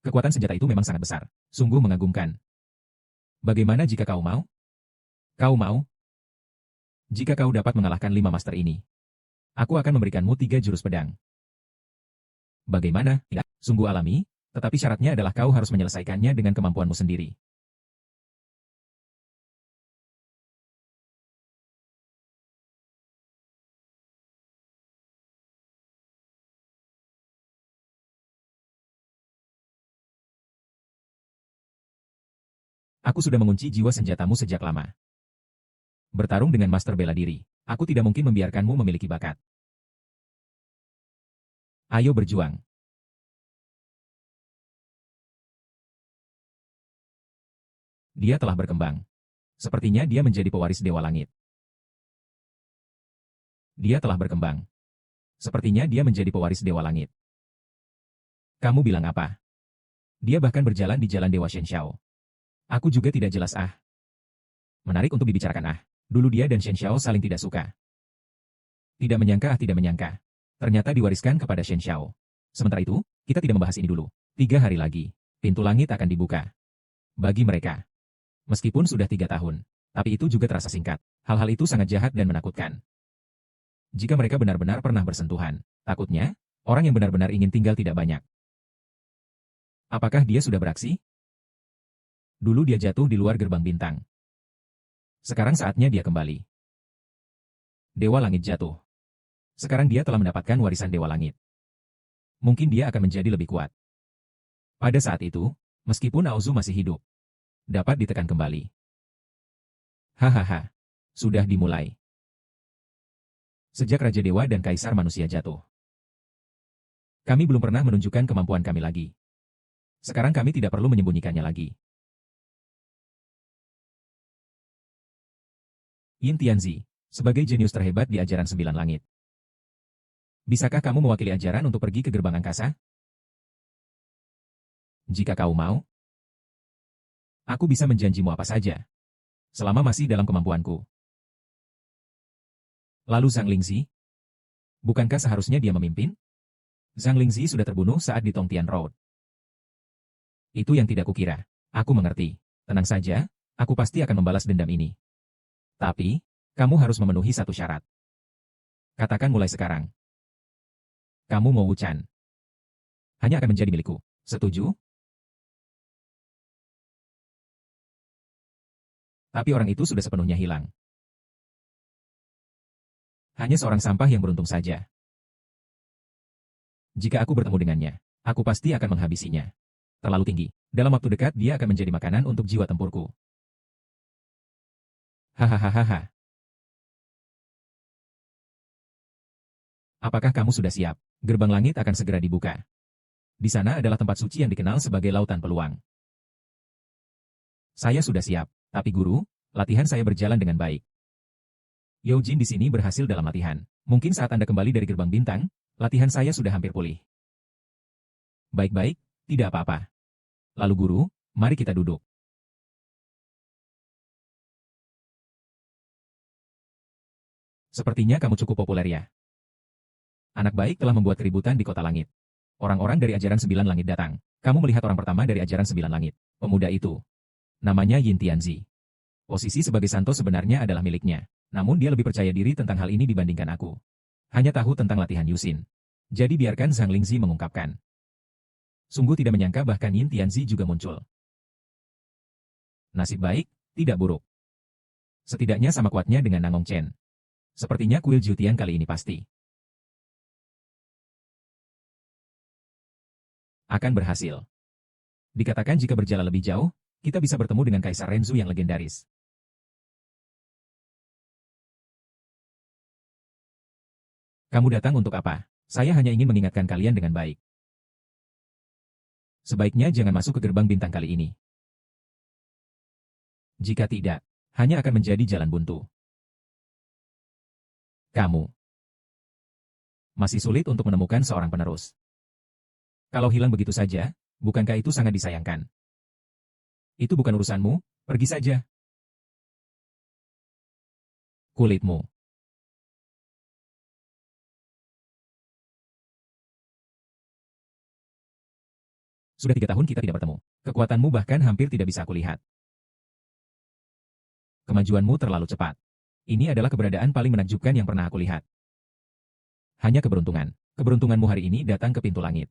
Kekuatan senjata itu memang sangat besar. Sungguh mengagumkan. Bagaimana jika kau mau? Kau mau? Jika kau dapat mengalahkan 5 master ini, aku akan memberikanmu 3 jurus pedang. Bagaimana? Tidak, sungguh alami, tetapi syaratnya adalah kau harus menyelesaikannya dengan kemampuanmu sendiri. Aku sudah mengunci jiwa senjatamu sejak lama. Bertarung dengan master bela diri, aku tidak mungkin membiarkanmu memiliki bakat. Ayo berjuang. Dia telah berkembang. Sepertinya dia menjadi pewaris Dewa Langit. Dia telah berkembang. Sepertinya dia menjadi pewaris Dewa Langit. Kamu bilang apa? Dia bahkan berjalan di jalan Dewa Shen Xiao. Aku juga tidak jelas Menarik untuk dibicarakan Dulu dia dan Shen Xiao saling tidak suka. Tidak menyangka tidak menyangka. Ternyata diwariskan kepada Shen Xiao. Sementara itu, kita tidak membahas ini dulu. 3 hari lagi, pintu langit akan dibuka. Bagi mereka. Meskipun sudah 3 tahun, tapi itu juga terasa singkat. Hal-hal itu sangat jahat dan menakutkan. Jika mereka benar-benar pernah bersentuhan, takutnya, orang yang benar-benar ingin tinggal tidak banyak. Apakah dia sudah beraksi? Dulu dia jatuh di luar gerbang bintang. Sekarang saatnya dia kembali. Dewa Langit jatuh. Sekarang dia telah mendapatkan warisan Dewa Langit. Mungkin dia akan menjadi lebih kuat. Pada saat itu, meskipun Aozu masih hidup, dapat ditekan kembali. Hahaha. Sudah dimulai. Sejak Raja Dewa dan Kaisar Manusia jatuh. Kami belum pernah menunjukkan kemampuan kami lagi. Sekarang kami tidak perlu menyembunyikannya lagi. Yin Tianzi, sebagai jenius terhebat di ajaran 9 langit. Bisakah kamu mewakili ajaran untuk pergi ke gerbang angkasa? Jika kau mau, aku bisa menjanjimu apa saja. Selama masih dalam kemampuanku. Lalu Zhang Lingzi? Bukankah seharusnya dia memimpin? Zhang Lingzi sudah terbunuh saat di Tongtian Road. Itu yang tidak kukira. Aku mengerti. Tenang saja, aku pasti akan membalas dendam ini. Tapi, kamu harus memenuhi satu syarat. Katakan mulai sekarang. Kamu mau Wu Chan. Hanya akan menjadi milikku. Setuju? Tapi orang itu sudah sepenuhnya hilang. Hanya seorang sampah yang beruntung saja. Jika aku bertemu dengannya, aku pasti akan menghabisinya. Terlalu tinggi. Dalam waktu dekat dia akan menjadi makanan untuk jiwa tempurku. Hahaha. Apakah kamu sudah siap? Gerbang langit akan segera dibuka. Di sana adalah tempat suci yang dikenal sebagai lautan peluang. Saya sudah siap, tapi guru, latihan saya berjalan dengan baik. Yojin di sini berhasil dalam latihan. Mungkin saat Anda kembali dari gerbang bintang, latihan saya sudah hampir pulih. Baik-baik, tidak apa-apa. Lalu guru, mari kita duduk. Sepertinya kamu cukup populer ya. Anak baik telah membuat keributan di kota langit. Orang-orang dari ajaran Sembilan Langit datang. Kamu melihat orang pertama dari ajaran Sembilan Langit. Pemuda itu. Namanya Yin Tianzi. Posisi sebagai Santo sebenarnya adalah miliknya. Namun dia lebih percaya diri tentang hal ini dibandingkan aku. Hanya tahu tentang latihan Yusin. Jadi biarkan Zhang Lingzi mengungkapkan. Sungguh tidak menyangka bahkan Yin Tianzi juga muncul. Nasib baik, tidak buruk. Setidaknya sama kuatnya dengan Nangong Chen. Sepertinya kuil Jutian kali ini pasti akan berhasil. Dikatakan jika berjalan lebih jauh, kita bisa bertemu dengan Kaisar Renzu yang legendaris. Kamu datang untuk apa? Saya hanya ingin mengingatkan kalian dengan baik. Sebaiknya jangan masuk ke gerbang bintang kali ini. Jika tidak, hanya akan menjadi jalan buntu. Kamu masih sulit untuk menemukan seorang penerus. Kalau hilang begitu saja, bukankah itu sangat disayangkan? Itu bukan urusanmu, pergi saja. Kulitmu. Sudah 3 tahun kita tidak bertemu. Kekuatanmu bahkan hampir tidak bisa aku lihat. Kemajuanmu terlalu cepat. Ini adalah keberadaan paling menakjubkan yang pernah aku lihat. Hanya keberuntungan. Keberuntunganmu hari ini datang ke pintu langit.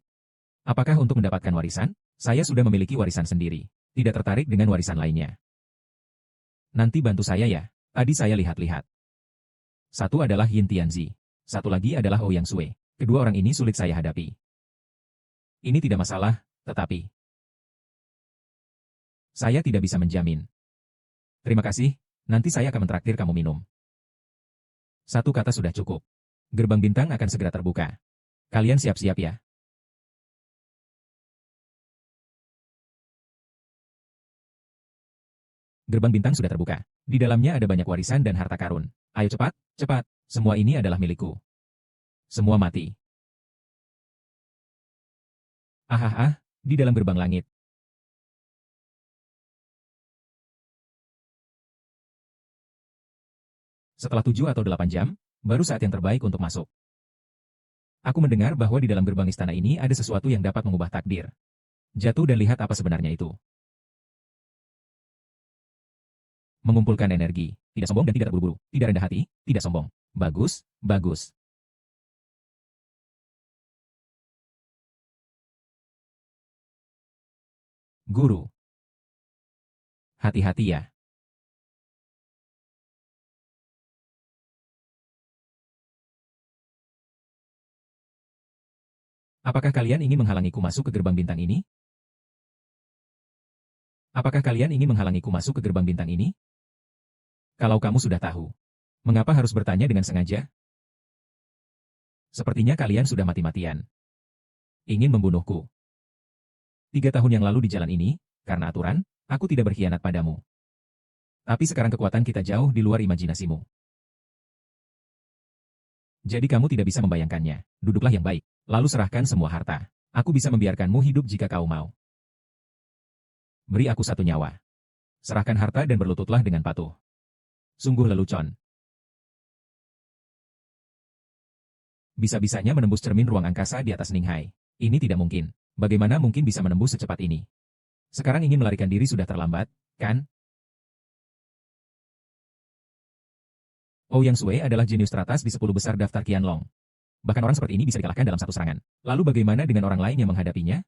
Apakah untuk mendapatkan warisan? Saya sudah memiliki warisan sendiri. Tidak tertarik dengan warisan lainnya. Nanti bantu saya ya. Tadi saya lihat-lihat. Satu adalah Yin Tianzi. Satu lagi adalah Ouyang Sui. Kedua orang ini sulit saya hadapi. Ini tidak masalah, tetapi saya tidak bisa menjamin. Terima kasih, nanti saya akan mentraktir kamu minum. Satu kata sudah cukup. Gerbang bintang akan segera terbuka. Kalian siap-siap ya. Gerbang bintang sudah terbuka. Di dalamnya ada banyak warisan dan harta karun. Ayo cepat, cepat. Semua ini adalah milikku. Semua mati. Di dalam gerbang langit. Setelah 7 atau 8 jam, baru saat yang terbaik untuk masuk. Aku mendengar bahwa di dalam gerbang istana ini ada sesuatu yang dapat mengubah takdir. Jatuh dan lihat apa sebenarnya itu. Mengumpulkan energi, tidak sombong dan tidak terburu-buru, tidak rendah hati, tidak sombong. Bagus, bagus. Guru. Hati-hati ya. Apakah kalian ingin menghalangiku masuk ke gerbang bintang ini? Apakah kalian ingin menghalangiku masuk ke gerbang bintang ini? Kalau kamu sudah tahu, mengapa harus bertanya dengan sengaja? Sepertinya kalian sudah mati-matian. Ingin membunuhku. 3 tahun yang lalu di jalan ini, karena aturan, aku tidak berkhianat padamu. Tapi sekarang kekuatan kita jauh di luar imajinasimu. Jadi kamu tidak bisa membayangkannya. Duduklah yang baik, lalu serahkan semua harta. Aku bisa membiarkanmu hidup jika kau mau. Beri aku 1 nyawa. Serahkan harta dan berlututlah dengan patuh. Sungguh lelucon. Bisa-bisanya menembus cermin ruang angkasa di atas Ninghai. Ini tidak mungkin. Bagaimana mungkin bisa menembus secepat ini? Sekarang ingin melarikan diri sudah terlambat, kan? Ouyang Sui adalah jenius teratas di 10 besar daftar Qianlong. Bahkan orang seperti ini bisa dikalahkan dalam 1 serangan. Lalu bagaimana dengan orang lain yang menghadapinya?